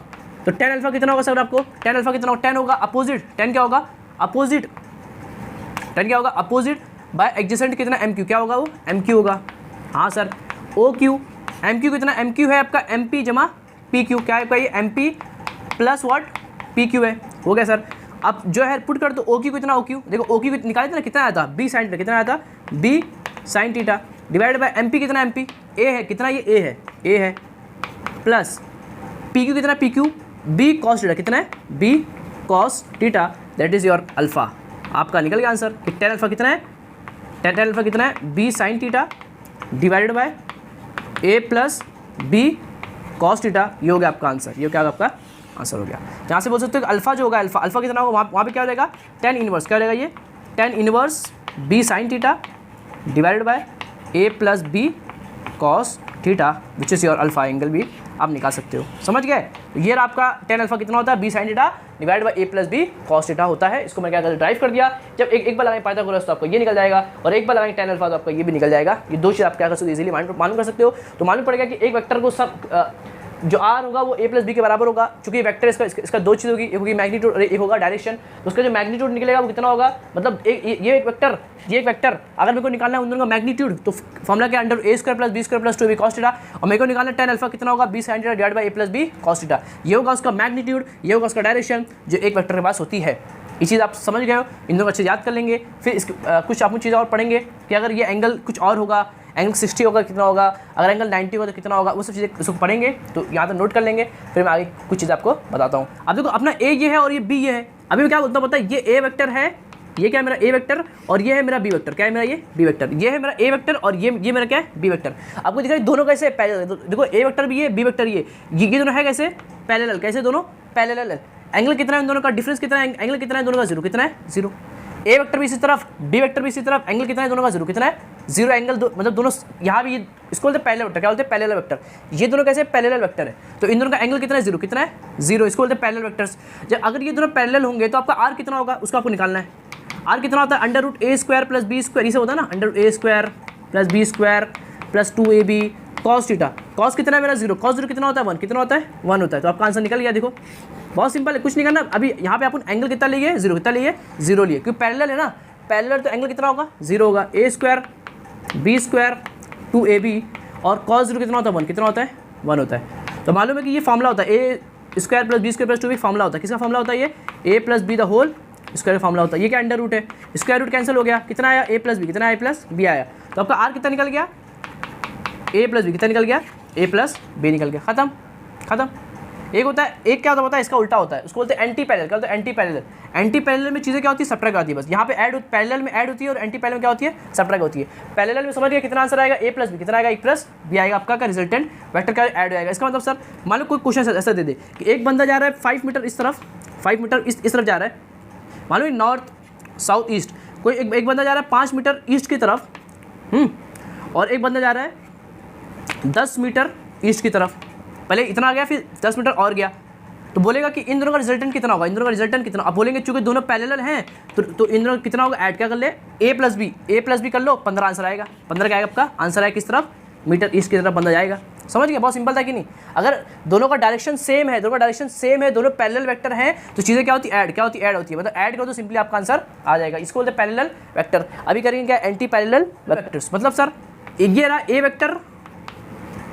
तो टेन अल्फा कितना होगा सर आपको, टेन अल्फा कितना होगा, टेन होगा अपोजिट, टेन क्या होगा अपोजिट, टेन क्या होगा अपोजिट बाय एडजेसेंट कितना एम क्यू, क्या होगा वो एम क्यू होगा। हाँ sir, O Q M Q कितना, एम क्यू है आपका एम पी जमा पी क्यू, क्या है आपका ये M P plus what P Q है, हो गया सर। अब जो है पुट कर दो ओ क्यू कितना, ओ क्यू देखो ओ क्यू निकाले थे ना, कितना आया था बी साइन थीटा, कितना आया था B sine theta divide by M P कितना, एम पी ए है कितना, ये ए है प्लस पी क्यू कितना, P Q B cos theta कितना है, B cos theta, that is your alpha. आपका निकल गया आंसर कि टेन अल्फा कितना है, टेन अल्फा कितना है B sine theta divided by A plus B cos theta. ये हो गया आपका आंसर, ये क्या आपका आंसर हो गया। यहाँ से बोल सकते हो कि अल्फा जो होगा, अल्फा कितना होगा, वहाँ पे क्या हो जाएगा टेन इनवर्स, क्या हो जाएगा ये tan inverse B sine theta divided by A plus B cos theta which is your alpha angle भी आप निकाल सकते हो। समझ गए, तो ये आपका टेन अल्फा कितना होता है, B sine theta divide by A plus B cos theta होता है। इसको मैं क्या कर ड्राइव कर दिया, जब एक बार लगाएंगे पाइथागोरस तो आपको ये निकल जाएगा, और एक बार लगाएंगे टेन अल्फा तो आपका ये भी निकल जाएगा। ये दो चीज़ आप क्या कर सकते हो, इजीली मालूम कर सकते हो। तो मालूम पड़ेगा कि एक वेक्टर को सब जो आर होगा वो ए प्लस बी के बराबर होगा, चूंकि वेक्टर इसका दो चीज़ होगी, एक होगी मैग्नीट्यूड और एक होगा डायरेक्शन। तो उसका जो मैग्नीट्यूड निकलेगा वो कितना होगा, मतलब ये एक वेक्टर अगर मेरे को निकालना है उन दोनों का मैग्नीट्यूड, तो फॉर्मुला क्या under A square plus B square plus 2ab cos theta, और मेरे को निकालना tan अल्फा कितना होगा b sin theta divide by a plus B cos theta. ये होगा उसका मैग्नीट्यूड, ये होगा उसका डायरेक्शन जो एक वेक्टर के पास होती है। ये चीज़ आप समझ गए हो, इन दोनों को अच्छे याद कर लेंगे। फिर इसके कुछ आप चीज़ें और पढ़ेंगे कि अगर ये एंगल कुछ और होगा, एंगल 60 होगा कितना होगा, अगर एंगल 90 होगा तो कितना होगा, वो सब चीज़ें उसको पढ़ेंगे। तो यहाँ पर नोट कर लेंगे, फिर मैं आगे कुछ चीज़ें आपको बताता हूँ। अब देखो अपना ए ये है और ये बी ये है। अभी मैं क्या बोलता हूँ पता है, ये ए वेक्टर है, ये क्या है मेरा ए वेक्टर, और ये है मेरा बी वेक्टर। क्या है मेरा ये बी वेक्टर, ये है मेरा ए वेक्टर और ये मेरा क्या है बी वेक्टर। आपको दिख रहा है दोनों कैसे पैरेलल, देखो ए वेक्टर भी है बी वेक्टर ये दोनों है कैसे पैरेलल, कैसे दोनों पैरेलल है। एंगल कितना है इन दोनों का, डिफरेंस कितना है, एंगल कितना है दोनों का, जीरो। कितना है, जीरो। ए वेक्टर भी इसी तरफ, बी वेक्टर भी इसी तरफ, एंगल कितना है दोनों का, जीरो। कितना है, जीरो एंगल मतलब दोनों यहाँ भी, इसको बोलते हैं पैरेलल वेक्टर। क्या बोलते हैं, पैरेलल वेक्टर। ये दोनों कैसे पैरेलल वेक्टर है, तो इन दोनों का एंगल कितना है, जीरो। कितना है, जीरो। इसको बोलते हैं पैरेलल वेक्टर्स। जब अगर ये दोनों पैरेलल होंगे तो आपका आर कितना होगा, उसको आपको निकालना है। आर कितना होता है, under root A square plus B square, ये सब होता है ना, under root A square plus B square plus 2ab cos theta. Cos कितना है मेरा, जीरो। कॉस जीरो कितना होता है, 1। कितना होता है, 1 होता है। तो आपका आंसर निकल गया। देखो बहुत सिंपल है, कुछ नहीं करना। अभी यहाँ पे अपन एंगल कितना लिए, जीरो। कितना लिए, जीरो लिए, क्योंकि पैरेलल है ना, पैरेलल तो एंगल कितना होगा, जीरो होगा। ए स्क्वायर बी स्क्वायर 2ab और cos जीरो कितना होता है, 1। कितना होता है, 1 होता है। तो मालूम है कि ये फॉर्मुला होता है, A square plus B square plus 2b formula होता है। किसका फॉर्मुला होता है, ये A plus B the whole square formula होता है। ये क्या अंडर रूट है, स्क्वायर रूट कैंसिल हो गया, कितना आया, ए प्लस बी। कितना, ए प्लस बी आया। तो आपका आर कितना निकल गया, ए प्लस बी। कितना निकल गया, ए प्लस बी निकल गया। खत्म खत्म। एक होता है, एक क्या होता है इसका उल्टा होता है, उसको बोलते हैं एंटी पैरेलल। क्या होता है, एंटी पैरेलल। एंटी पैरेलल में चीज़ें क्या होती है, सब्ट्रैक्ट आती है बस। यहाँ पे पैरेलल में ऐड होती है और एंटी पैरेलल में क्या होती है, सब्ट्रैक्ट होती है। पैरेलल में समझ गया कितना आंसर आएगा, ए प्लस बी। कितना आएगा, ए प्लस बी आएगा। आपका रिजल्टेंट वेक्टर का ऐड आएगा। इसका मतलब सर मान लो कोई क्वेश्चन ऐसा दे दे कि एक बंदा जा रहा है 5 मीटर इस तरफ, 5 मीटर इस तरफ जा रहा है, मान लो नॉर्थ साउथ ईस्ट। कोई एक बंदा जा रहा है 5 मीटर ईस्ट की तरफ, और एक बंदा जा रहा है 10 मीटर ईस्ट की तरफ। पहले इतना आ गया, फिर 10 मीटर और गया, तो बोलेगा कि इन दोनों का रिजल्टेंट कितना होगा, इन दोनों का रिजल्टेंट कितना। अब बोलेंगे चूंकि दोनों पैरेलल हैं तो इन दोनों कितना होगा, ऐड क्या कर ले, ए प्लस बी कर लो, 15 आंसर आएगा। 15 क्या आएगा आपका आंसर आएगा, किस तरफ, मीटर ईस्ट की तरफ बंदा जाएगा। समझ गया, बहुत सिंपल था कि नहीं। अगर दोनों का डायरेक्शन सेम है, दोनों पैरेलल वेक्टर हैं, तो चीज़ें क्या होती है, ऐड होती है। मतलब ऐड करो तो सिंपली आपका आंसर आ जाएगा। इसको बोलते हैं पैरेलल वेक्टर। अभी करेंगे क्या, एंटी पैरेलल वेक्टर्स। मतलब सर ये रहा ए वेक्टर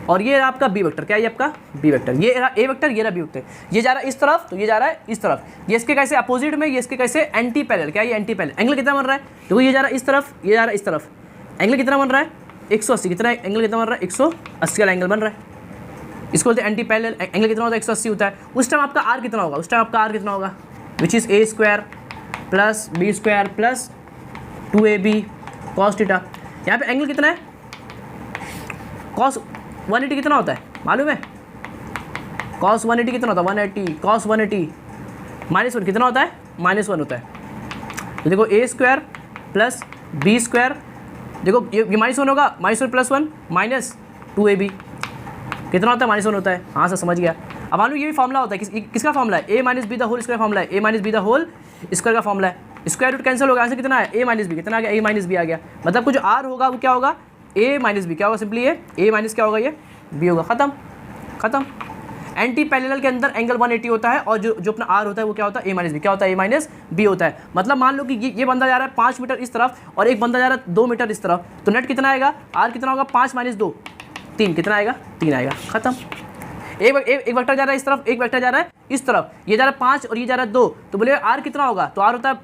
और ये रहा आपका बी वेक्टर। क्या ये आपका बी वेक्टर, ये रहा ए वेक्टर, ये रहा बी वेक्टर। ये जा रहा है इस तरफ तो ये जा रहा है इस तरफ। ये इसके कैसे अपोजिट में, ये इसके कैसे एंटी पैरेलल। क्या ये एंटी पैरेलल। एंगल कितना बन रहा है, देखो ये जा रहा है इस तरफ, ये जा रहा है इस तरफ। एंगल कितना बन रहा है, 180। कितना एंगल कितना बन रहा है, 180 वाला एंगल बन रहा है। इसको बोलते हैं एंटी पैरेलल। एंगल कितना होता है, 180 होता है। उस टाइम आपका आर कितना होगा, which is A square plus B square plus 2ab cos theta. यहाँ पे एंगल कितना है, cos 180 कितना होता है मालूम है, cos 180 कितना होता है, 180 cos 180 -1 कितना होता है, -1 होता है। तो देखो A square plus B square, देखो ये -1 होगा, -1 प्लस 1 -2ab कितना होता है, -1 होता है। हाँ सर समझ गया। अब मान लो ये भी फॉर्मुला होता है, किसका फॉर्मुला है, a minus B the whole square formula है, a minus B the whole square का फॉर्मुला है। स्क्वायर रूट कैंसिल होगा, आंसर कितना है, a माइनस बी। कितना आ गया, a माइनस बी आ गया। मतलब कुछ r होगा वो क्या होगा, a माइनस बी। क्या होगा, सिंपली ये a माइनस क्या होगा, ये b होगा। खत्म। एंटी पैरेलल के अंदर एंगल 180 होता है और जो अपना r होता है वो क्या होता है, a माइनस बी। क्या होता है, a माइनस बी होता है। मतलब मान लो कि ये बंदा जा रहा है 5 मीटर इस तरफ और एक बंदा जा रहा है 2 मीटर इस तरफ, तो नेट कितना आएगा, r कितना होगा, 5 - 2 3। कितना आएगा, 3 आएगा। खत्म। एक वेक्टर जा रहा है इस तरफ, एक वेक्टर जा रहा है इस तरफ, ये जा रहा है 5 और ये जा रहा है 2, तो बोले r कितना होगा, तो r होता है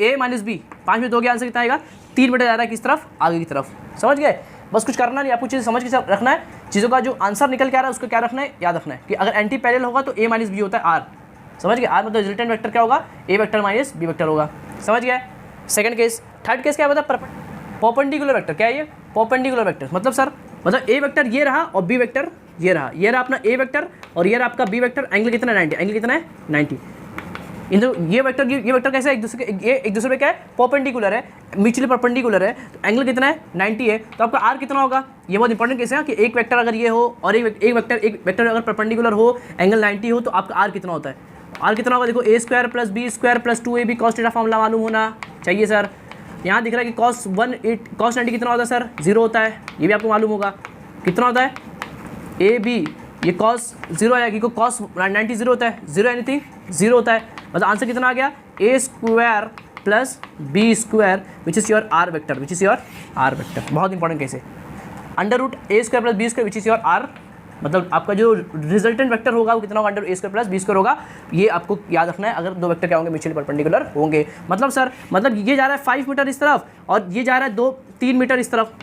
a माइनस बी। 5 में 2 के आंसर कितना आएगा, 3 मीटर जा रहा है किस तरफ, आगे की तरफ। समझ गए, बस कुछ करना नहीं, आपको चीज़ समझ के रखना है। चीज़ों का जो आंसर निकल के आ रहा है उसको क्या रखना है, याद रखना है कि अगर एंटी पैरेलल होगा तो a माइनस बी होता है r। समझ गए, r मतलब रिजल्टेंट वेक्टर क्या होगा, a vector minus b vector होगा। समझ गया। Second case. थर्ड केस क्या बता, परपेंडिकुलर वेक्टर। क्या है ये, परपेंडिकुलर वेक्टर। मतलब सर a वेक्टर ये रहा और b वेक्टर ये रहा अपना a वेक्टर और ये रहा आपका b वेक्टर। एंगल कितना है, 90। एंगल कितना है, 90। ये वेक्टर कैसे एक दूसरे पे क्या है, परपेंडिकुलर है, म्यूचुअली परपेंडिकुलर है। तो एंगल कितना है, 90 है। तो आपका r कितना होगा, ये बहुत इंपॉर्टेंट केस है कि एक वेक्टर अगर ये हो और एक वेक्टर अगर परपेंडिकुलर हो, एंगल 90 हो, तो आपका r कितना होता है। r कितना होगा, देखो a square plus B square plus 2ab cos theta formula मालूम होना चाहिए सर। यहाँ दिख रहा है कि cos 90 कितना होता है सर, 0 होता है। ये भी आपको मालूम होगा। कितना होता है, ab ये कॉस 0 आएगा क्योंकि कॉस 90 0 होता है, 0 एनीथिंग 0 होता है, मतलब आंसर कितना आ गया A square plus B square which is your R vector, which is your R vector. बहुत इंपॉर्टेंट कैसे under root A square plus B square which is your R, मतलब आपका जो रिजल्टेंट वेक्टर होगा वो कितना होगा under A square plus B square होगा। ये आपको याद रखना है अगर दो वेक्टर क्या होंगे म्यूचुअली परपेंडिकुलर होंगे। मतलब सर मतलब ये जा रहा है 5 मीटर इस तरफ और ये जा रहा है 3 मीटर इस तरफ,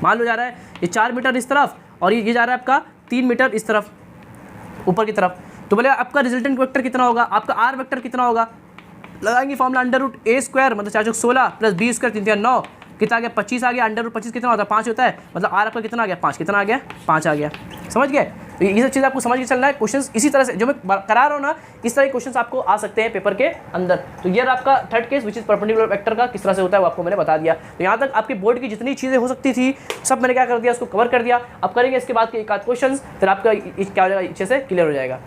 मान लो जा रहा है ये 4 मीटर इस तरफ और ये जा रहा है आपका 3 मीटर इस तरफ ऊपर की तरफ, तो बोले आपका रिजल्टेंट वेक्टर कितना होगा, आपका आर वेक्टर कितना होगा, लगाएंगे formula under root A square मतलब 4 चौक 16 प्लस बी स्क्वायर 3 9 कितना आ गया 25 आ गया, अंडर रूट 25 कितना होता है 5 होता है, मतलब आर आपका कितना आ गया 5, कितना आ गया 5 आ गया। समझ गए, तो ये सब चीज़ आपको समझ के चलना है। क्वेश्चंस इसी तरह से जो मैं करा रहा हूँ ना, इस तरह के क्वेश्चंस आपको आ सकते हैं पेपर के अंदर। तो ये आपका third case which is perpendicular vector का किस तरह से होता है वो आपको मैंने बता दिया। तो यहाँ तक आपके बोर्ड की जितनी चीज़ें हो सकती थी सब मैंने क्या कर दिया, उसको कवर कर दिया। अब करेंगे इसके बाद के एक आध क्वेश्चन, फिर आपका क्या हो जाएगा, अच्छे से क्लियर हो जाएगा।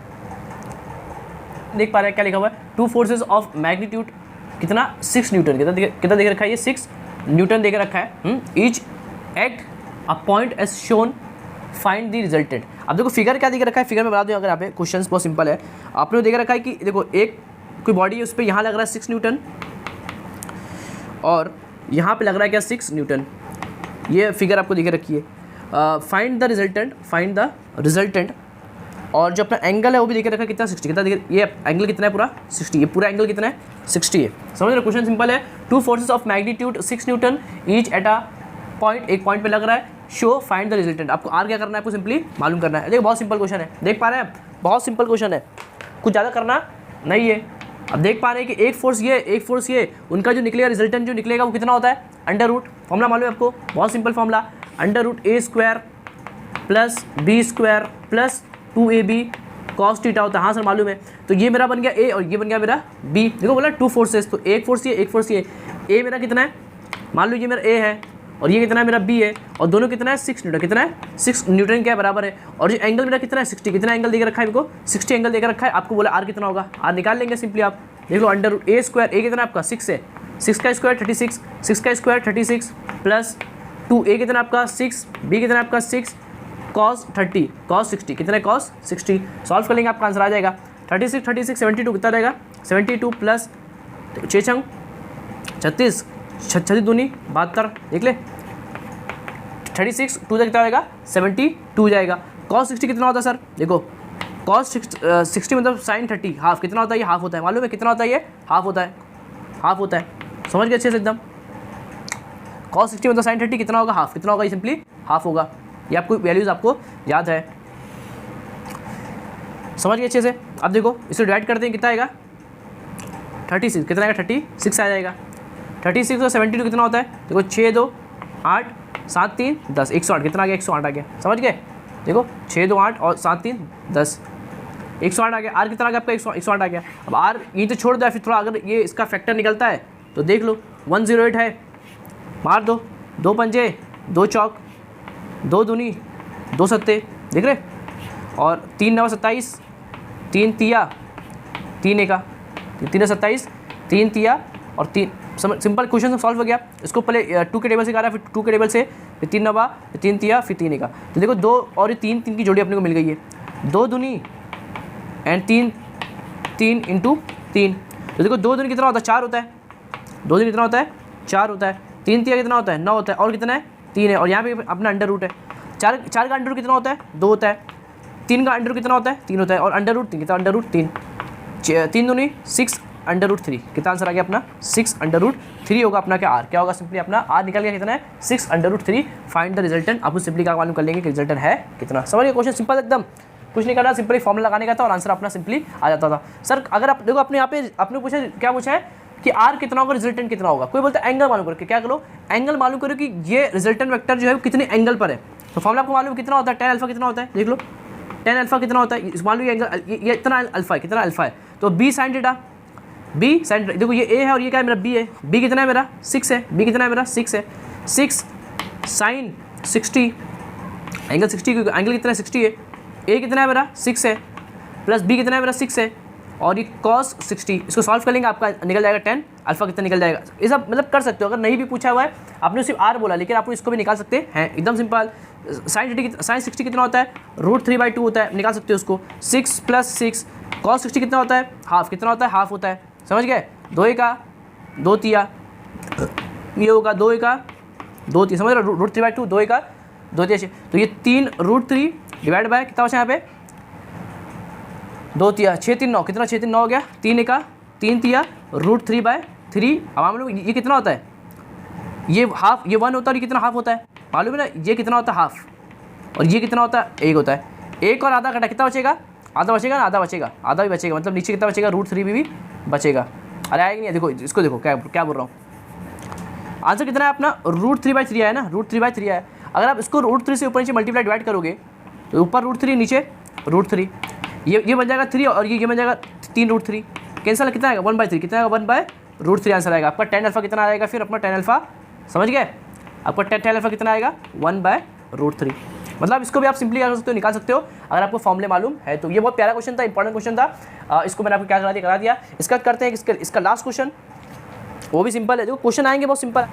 देख पा रहे हैं क्या लिखा हुआ है, 2 फोर्सेज ऑफ मैग्नीट्यूड कितना 6 न्यूटन, कितना देख रखा है, ये 6 न्यूटन देकर रखा है। Each act a point as shown find the resultant. अब देखो फिगर क्या देकर रखा है, फिगर में बता दूं अगर यहाँ पे क्वेश्चन बहुत सिंपल है। आपने देख रखा है कि देखो एक कोई बॉडी है उस पर यहाँ लग रहा है 6 न्यूटन और यहाँ पे लग रहा है क्या 6 न्यूटन, ये फिगर आपको देकर रखी है। फाइंड द रिजल्टेंट और जो अपना एंगल है वो भी देकर रखा है कितना 60, कितना देख, ये एंगल कितना है पूरा 60, ये पूरा एंगल कितना है 60 है। समझ रहे, क्वेश्चन सिंपल है। 2 forces of magnitude 6 Newton each at a point, एक पॉइंट पे लग रहा है, शो फाइंड द रिजल्टेंट। आपको आर क्या करना है, आपको सिंपली मालूम करना है। देखो बहुत सिंपल क्वेश्चन है, देख पा रहे हैं आप, बहुत सिंपल क्वेश्चन है, कुछ ज़्यादा करना नहीं है। अब देख पा रहे हैं कि एक फोर्स ये उनका जो निकलेगा रिजल्टेंट जो निकलेगा वो कितना होता है अंडर रूट, फॉर्मूला मालूम है आपको, बहुत simple formula, under root A square plus B square plus 2ab cos theta होता है। हाँ सर मालूम है, तो ये मेरा बन गया ए और ये बन गया मेरा बी। देखो बोला 2 फोर्सेस, तो एक फोर्स ये ए मेरा कितना है, मान लो ये मेरा ए है और ये कितना है मेरा बी है, और दोनों कितना है 6 न्यूटन, कितना है 6 न्यूटन क्या बराबर है, और जो एंगल मेरा कितना है 60, कितना एंगल देकर रखा है मेरे को 60 एंगल देकर रखा है। आपको बोला आर कितना होगा, आर निकाल लेंगे सिंपली, आप देख लो अंडर रूट ए स्क्वायर, ए कितना है आपका 6 है, 6 का स्क्वायर 36, 6 का स्क्वायर 36 प्लस 2 ए कितना आपका 6, बी कितना आपका 6 कॉस 30 कॉस 60, कितना है कॉस 60। सॉल्व कर लेंगे आपका आंसर आ जाएगा 36 72 कितना रहेगा 72 प्लस 6 छंग 36, 36 दूनी 72, देख ले 36 2 तक कितना होगा 72 जाएगा। कॉस 60 कितना होता है सर, देखो कॉस 60 मतलब साइन 30 हाफ, कितना होता है ये हाफ होता है, मालूम है कितना होता है ये हाफ होता है, हाफ होता है, समझ गए अच्छे से एकदम। कॉस 60 मतलब साइन 30 कितना होगा हाफ, कितना होगा ये सिंपली हाफ होगा। ये आपको वैल्यूज़ आपको याद है, समझ गए अच्छे से। अब देखो इसे डिवाइड करते हैं कितना आएगा 36, कितना आएगा 36 आ जाएगा। 36 और 72 कितना होता है, देखो 6 2 8 7 3 10, 108 कितना आ गया 108 आ गया, समझ गए। देखो 6 2 8 और 7 3 10, 108 आ गया। आर कितना आ गया आपका 108 आ गया। अब आर ये तो छोड़ दो, फिर थोड़ा अगर ये इसका फैक्टर निकलता है तो देख लो 108 है, मार दो, 2 पंजे 2 चौक 2 दूनी 2 सत्ते, देख रहे, और 3 9 27, 3 तिया 3 एका 3 27, 3 तिया और 3, सिंपल क्वेश्चन सॉल्व हो गया। इसको पहले 2 के टेबल से करा, फिर 2 के टेबल से, फिर 3 9 फिर 3 तिया फिर 3 एका। तो देखो 2 और 3 3 की जोड़ी अपने को मिल गई है, 2 दूनी एंड 3 3 इंटू 3। तो देखो 2 दूनी कितना होता है 4 होता है, 2 दूनी कितना होता है 4 होता है, 3 तिया कितना होता है 9 होता है, और कितना है 3 है, और यहाँ पे अपना अंडर रूट है। 4 का अंडर रूट कितना होता है 2 होता है, 3 का अंडर रूट कितना होता है 3 होता है, और अंडर रूट 3 कितना अंडर रूट 3 दूनी 6 अंडर रूट 3, कितना आंसर आ गया अपना 6 अंडर रूट 3 होगा अपना। क्या आर क्या होगा, सिंपली अपना आर निकल गया कितना है 6 under root 3। Find the resultant, आपको सिंपली क्या मालूम कर लेंगे कि रिजल्टेंट है कितना। समझिए क्वेश्चन सिंपल एकदम, कुछ नहीं करना, सिंपली फॉर्मूला लगाने का था और आंसर अपना सिंपली आ जाता था। सर अगर आप देखो अपने यहाँ पे आपने पूछा क्या पूछा है कि आर कितना होगा रिजल्टेंट कितना होगा, कोई बोलता है एंगल मालूम करके, क्या करो एंगल मालूम करो कि ये रिजल्टेंट वेक्टर जो है वो कितने एंगल पर है। तो फॉर्मूला आपको मालूम कितना होता है, tan अल्फा कितना होता है, देख लो tan अल्फा कितना होता है, मान लो ये एंगल ये इतना अल्फा है, कितना अल्फा है, तो b sine theta, b sine, देखो ये a है और ये क्या है मेरा b है, b कितना है मेरा 6 है, b कितना है मेरा 6 है, 6 साइन 60 एंगल 60, क्योंकि एंगल कितना है 60 है, a कितना है मेरा 6 है प्लस b कितना है मेरा 6 है, और ये cos 60, इसको सॉल्व कर लेंगे आपका निकल जाएगा tan अल्फा कितना निकल जाएगा। ये सब मतलब कर सकते हो, अगर नहीं भी पूछा हुआ है आपने सिर्फ r बोला, लेकिन आप इसको भी निकाल सकते हैं एकदम सिंपल। साइन 60 कितना होता है, √3/2 होता है, निकाल सकते हो उसको। 6 + 6 cos 60 कितना होता है, हाफ, कितना होता है, हाफ होता है, समझ गए। 2 एका 2 तिया, ये होगा 2 एका 2 तिया, समझ रहे हो, √3/2 2 एका 2 तिया, तो ये 3 √3 डिवाइड बाय कितना बचा यहाँ पे 2 तिया, 6 3 9, कितना 6 3 9 हो गया, 3 एका 3 तिया √3/3। अब हम लोग ये कितना होता है, ये हाफ, ये 1 होता है और ये कितना हाफ होता है, मालूम है ना, ये कितना होता है हाफ, और ये कितना होता है 1 होता है। 1 और आधा घटा कितना बचेगा, आधा बचेगा ना, आधा बचेगा, आधा भी बचेगा, मतलब नीचे कितना बचेगा, √3 भी बचेगा। अरे आएगा नहीं, देखो इसको देखो क्या बोल रहा हूँ, आंसर कितना है अपना √3/3 है ना, √3/3 है। अगर आप इसको √3 से ऊपर नीचे मल्टीप्लाई डिवाइड करोगे तो ऊपर √3 नीचे √3, ये बन जाएगा 3 और ये बन जाएगा 3 √3, कैंसिल कितना आएगा 1/3, कितना आएगा 1/√3 आंसर आएगा आपका। tan अल्फा कितना आएगा फिर अपना tan अल्फा, समझ गए, आपका tan अल्फा कितना आएगा 1/√3। मतलब इसको भी आप सिंपली कर सकते हो, निकाल सकते हो अगर आपको फॉर्मूले मालूम है तो। ये बहुत प्यारा क्वेश्चन था, इंपॉर्टेंट क्वेश्चन था, इसको मैंने आपको क्या करा दिया। इसका करते हैं इसका लास्ट क्वेश्चन, वो भी सिंपल है, देखो क्वेश्चन आएंगे बहुत सिंपल।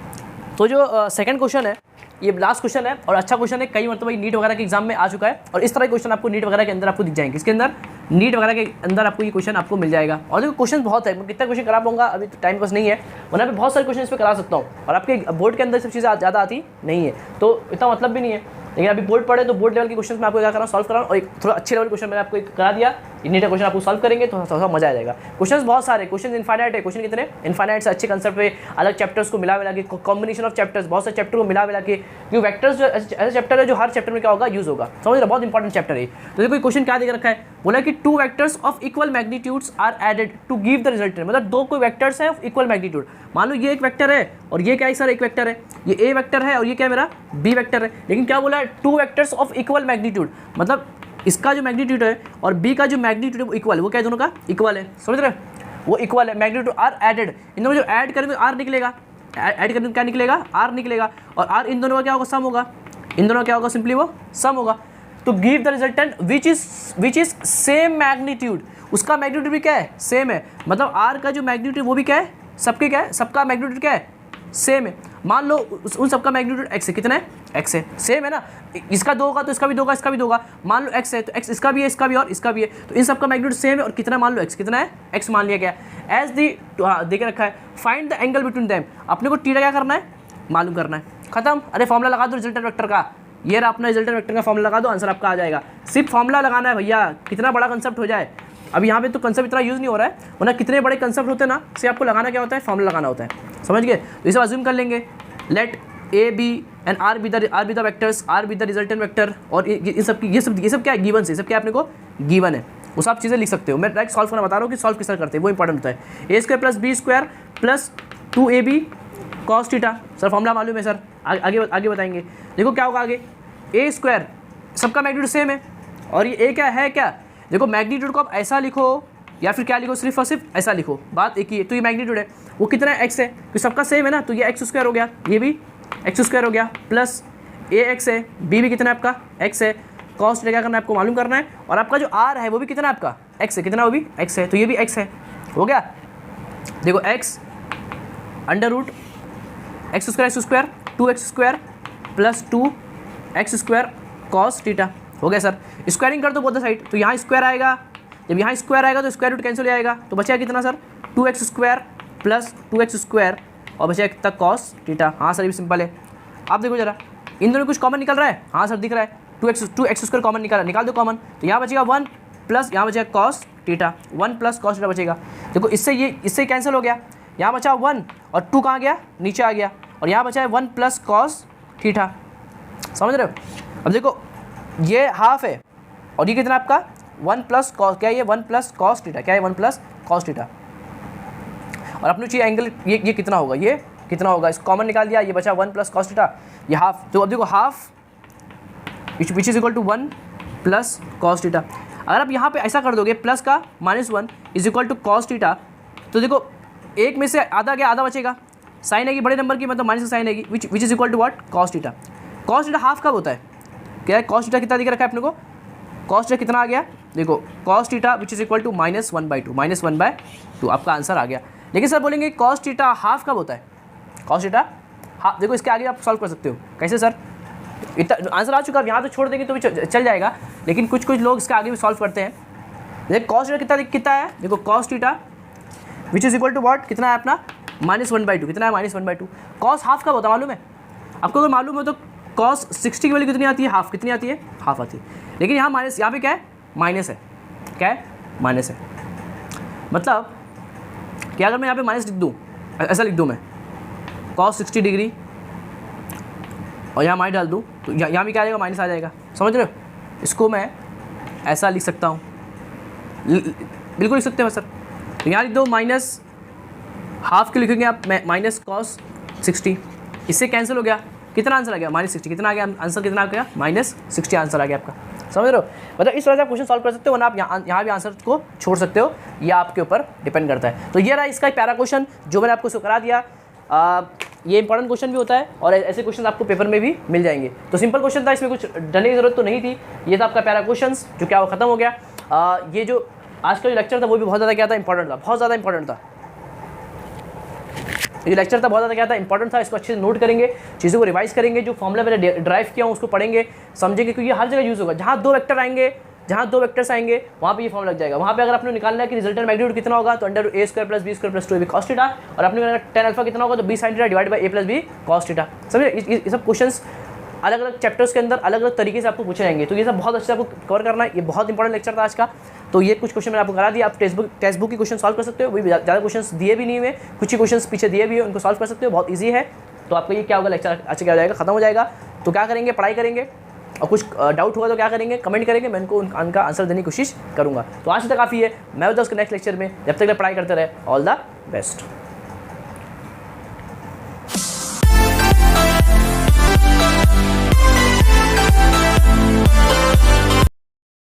तो जो सेकंड क्वेश्चन है ये लास्ट क्वेश्चन है और अच्छा क्वेश्चन है, कई मतलब नीट वगैरह के एग्जाम में आ चुका है और इस तरह के क्वेश्चन आपको नीट वगैरह के अंदर आपको दिख जाएंगे। इसके अंदर नीट वगैरह के अंदर आपको ये क्वेश्चन आपको मिल जाएगा। और देखो क्वेश्चन बहुत है, मैं कितना क्वेश्चन करा पाऊंगा अभी तो टाइम पास नहीं है, वरना पे बहुत सारे क्वेश्चन इस पर करा सकता हूँ और आपके बोर्ड के अंदर सब चीज़ें ज़्यादा आती नहीं है तो इतना मतलब भी नहीं है। लेकिन अभी बोर्ड पढ़े तो बोर्ड लेवल के क्वेश्चन मैं आपको क्या कर रहा हूँ, सॉल्व कर रहा हूँ और एक थोड़ा अच्छे लेवल क्वेश्चन मैंने आपको करा दिया। नीट क्वेश्चन आपको सॉल्व करेंगे तो थोड़ा मजा आ जाएगा। क्वेश्चन बहुत सारे, क्वेश्चन इनफाइनाइट है, क्वेश्चन कितने इनफाइनाइट से अच्छे कंसेप्ट पे अलग चैप्टर्स को मिला के, कॉम्बिनेशन ऑफ चैप्टर्स, बहुत सारे चैप्टर को मिला के, क्योंकि वेक्टर्स जो ऐसे चैप्टर है जो हर चैप्टर में क्या होगा यूज होगा, समझ रहे, बहुत इंपॉर्टेंट चैप्टर है। तो देखो क्वेश्चन क्या दे रखा है, बोला कि 2 vectors of equal magnitudes are added to give the resultant, मतलब 2 कोई वेक्टर्स है ऑफ इक्वल मैग्नीट्यूड। मान लो ये एक वेक्टर है और ये क्या है सर, एक वेक्टर है, ये ए वेक्टर है और ये क्या है मेरा बी वेक्टर है। लेकिन क्या बोला है 2 वेक्टर्स ऑफ इक्वल मैग्नीट्यूड, मतलब इसका जो मैग्नीट्यूड है और बी का जो मैग्नीट्यूड है वो इक्वल है, वो क्या है दोनों का इक्वल है, समझ रहे हो, वो इक्वल है, मैग्नीट्यूड आर एडेड, इन दोनों जो ऐड करेंगे आर निकलेगा, ऐड करने क्या निकलेगा आर निकलेगा और आर इन दोनों का क्या होगा सम होगा, इन दोनों का क्या होगा सिंपली वो सम होगा। तो give the resultant which is same magnitude, उसका मैग्नीट्यूड भी क्या है सेम है, मतलब आर का जो मैग्नीट्यूड वो भी क्या है सबके क्या है, सबका मैग्नीट्यूड क्या है सेम है। मान लो उन सबका मैग्नीट्यूड x है, कितना है x है, सेम है ना, इसका 2 होगा तो इसका भी 2 होगा, इसका भी 2 होगा। मान लो x है तो x इसका भी है, इसका भी और इसका भी है, तो इन सबका मैग्नीट्यूड सेम है और कितना मान लो x कितना है x मान लिया गया। एज दी देखे रखा है find the angle between them, अपने को टीटा क्या करना है मालूम करना है, खत्म। अरे फॉर्मूला लगा दो रिजल्टेंट वेक्टर का, ये रहा अपना रिजल्टेंट वेक्टर का फॉर्मूला लगा दो, आंसर आपका आ जाएगा। सिर्फ फॉर्मूला लगाना है भैया, कितना बड़ा कंसेप्ट हो जाए। अब यहाँ पे तो कंसेप्ट इतना यूज़ नहीं हो रहा है, वरना कितने बड़े कंसेप्ट होते हैं ना, सिर्फ आपको लगाना क्या होता है फॉर्मूला लगाना होता है, समझ गए। तो इसे अज्यूम कर लेंगे, let A B and R be the vectors, R be the resultant vector, और इन सब की ये सब क्या है गिवन से, सब क्या अपने को गिवन है, वो सब चीज़ें लिख सकते हो। मैं डायरेक्ट सॉल्व करना बता रहा हूँ कि सॉल्व किस तरह करते हैं, वो इंपॉर्टेंट होता है। a² + b² + 2ab cos theta, sir formula मालूम है सर, आगे बताएंगे। देखो क्या होगा आगे, a² सबका मैग्नीट्यूड सेम है और ये a क्या है क्या, देखो मैग्नीट्यूड को आप ऐसा लिखो या फिर क्या लिखो, सिर्फ और सिर्फ ऐसा लिखो, बात एक ही है। तो ये मैग्नीट्यूड है, वो कितना है x है, तो सबका सेम है ना, तो ये x² हो गया, ये भी x² हो गया, प्लस ax है, b भी कितना है आपका x है, cos क्या करना है आपको मालूम करना है, और आपका जो r है वो भी कितना है आपका x है, कितना वो भी x है, तो ये भी x है, हो गया। देखो x √ x² 2x² + 2x² cos theta, हो गया सर। स्क्वायरिंग कर दो बोथ द साइड, तो यहाँ स्क्वायर आएगा, जब यहाँ स्क्वायर आएगा तो स्क्वायर रूट कैंसिल हो जाएगा, तो बचा कितना सर 2x² + 2x² और बचा कितना cos थीटा। हाँ सर ये भी सिंपल है। आप देखो जरा इन दोनों कुछ कॉमन निकल रहा है, हाँ सर दिख रहा है, 2x² कॉमन निकाल दो कॉमन, तो यहाँ बचेगा 1 प्लस यहाँ बचेगा cos थीटा, 1 + cos थीटा बचेगा। देखो इससे कैंसिल हो गया, यहाँ बचा 1 और 2 कहाँ गया नीचे आ गया, और यहाँ बचा है 1 + cos थीटा, समझ रहे हो। अब देखो ये हाफ है और ये कितना आपका 1 + cos, क्या है ये 1 + cos थीटा, क्या है 1 + cos थीटा, और अपने चाहिए एंगल ये कितना होगा, ये कितना होगा, इस कॉमन निकाल दिया, ये बचा 1 + cos थीटा, ये हाफ। तो अब देखो half which is equal to 1 + cos theta. अगर आप यहाँ पे ऐसा कर दोगे प्लस का -1 is equal to cos theta, तो देखो एक में से आधा गया आधा बचेगा, साइन आएगी बड़े नंबर की, मतलब माइनस का साइन आएगी, which is equal to what cos theta. cos theta half कब होता है, क्या है cos थीटा कितना दिख रखा है अपने को, cos थीटा कितना आ गया, देखो cos theta which is equal to -1/2, -1/2 आपका आंसर आ गया। लेकिन सर बोलेंगे cos थीटा हाफ कब होता है, cos थीटा हाफ, देखो इसके आगे आप सॉल्व कर सकते हो, कैसे सर, इतना आंसर आ चुका है, यहाँ तो छोड़ देंगे तो भी चल जाएगा, लेकिन कुछ लोग इसके आगे भी सॉल्व करते हैं। देखो कॉस थीटा कितना है, देखो cos theta which is equal to what, कितना है अपना -1/2, कितना है -1/2। कॉस हाफ कब होता है मालूम है आपको? अगर मालूम हो तो कॉस 60 की वैल्यू कितनी आती है, हाफ, कितनी आती है, हाफ आती है। लेकिन यहाँ माइनस, यहाँ पे क्या है, माइनस है, क्या है, माइनस है। मतलब कि अगर मैं यहाँ पे माइनस लिख दूँ, ऐसा लिख दूँ मैं कॉस 60 डिग्री और यहाँ माइनस डाल दूँ तो यहाँ भी क्या आ जाएगा, माइनस आ जाएगा, समझ रहे हो? इसको मैं ऐसा लिख सकता हूँ, बिल्कुल लिख सकते हो सर। तो यहाँ लिख दो माइनस हाफ के लिखेंगे आप माइनस कॉस 60, इससे कैंसिल हो गया, कितना आंसर आ गया, -60, कितना आ गया आंसर, कितना आ गया, -60 आंसर आ गया आपका, समझ रहे हो? मतलब इस तरह से आप क्वेश्चन सॉल्व कर सकते हो, वरना आप यहाँ भी आंसर को छोड़ सकते हो, ये आपके ऊपर डिपेंड करता है। तो ये रहा इसका एक प्यारा क्वेश्चन जो मैंने आपको करा दिया। ये इंपॉर्टेंट क्वेश्चन भी होता है और ऐसे क्वेश्चन आपको पेपर में भी मिल जाएंगे। तो सिंपल क्वेश्चन था, इसमें कुछ डरने की जरूरत तो नहीं थी। ये था आपका प्यारा क्वेश्चन जो क्या वो खत्म हो गया। ये जो आज का जो लेक्चर था वो भी बहुत ज़्यादा क्या था, इंपॉर्टेंट था, बहुत ज़्यादा इंपॉर्टेंट था। ये लेक्चर था बहुत ज़्यादा क्या था, इंपॉर्टेंट था। इसको अच्छे से नोट करेंगे, चीज़ों को रिवाइज करेंगे, जो फॉर्मूला मैंने ड्राइव किया हूँ उसको पढ़ेंगे, समझेंगे, क्योंकि हर जगह यूज़ होगा। जहाँ दो वेक्टर आएंगे, जहाँ दो वेक्टर्स आएंगे वहाँ पे ये फॉर्म लग जाएगा। वहाँ पे अगर आपने निकालना है कि रिजल्टेंट मैग्नीट्यूड कितना होगा तो under a² + b² + 2ab cos theta, और आपने अगर tan अल्फा कितना होगा तो b sin theta divide bye a + b cos theta. समझे? ये सब क्वेश्चंस अलग अलग चैप्टर्स के अंदर अलग अलग तरीके से आपको पूछे जाएंगे। तो ये सब बहुत अच्छे से आपको कवर करना है। ये बहुत इंपॉर्टेंट लेक्चर था आज का। तो ये कुछ क्वेश्चन मैंने आपको करा दिया। आप टेक्स्ट बुक की क्वेश्चन सॉल्व कर सकते हो, वही ज़्यादा क्वेश्चन दिए भी नहीं हुए, कुछ ही क्वेश्चन पीछे दिए भी हैं, उनको सॉल्व कर सकते हो, बहुत ईजी है। तो आपका ये क्या होगा, लेक्चर अच्छा क्या हो जाएगा, खत्म हो जाएगा। तो क्या करेंगे, पढ़ाई करेंगे, और कुछ डाउट होगा तो क्या करेंगे, कमेंट करेंगे, मैं उनका आंसर देने की कोशिश करूँगा। तो आज तक काफ़ी है, मैं होता उसके नेक्स्ट लेक्चर में। जब तक पढ़ाई करते रहे, ऑल द बेस्ट।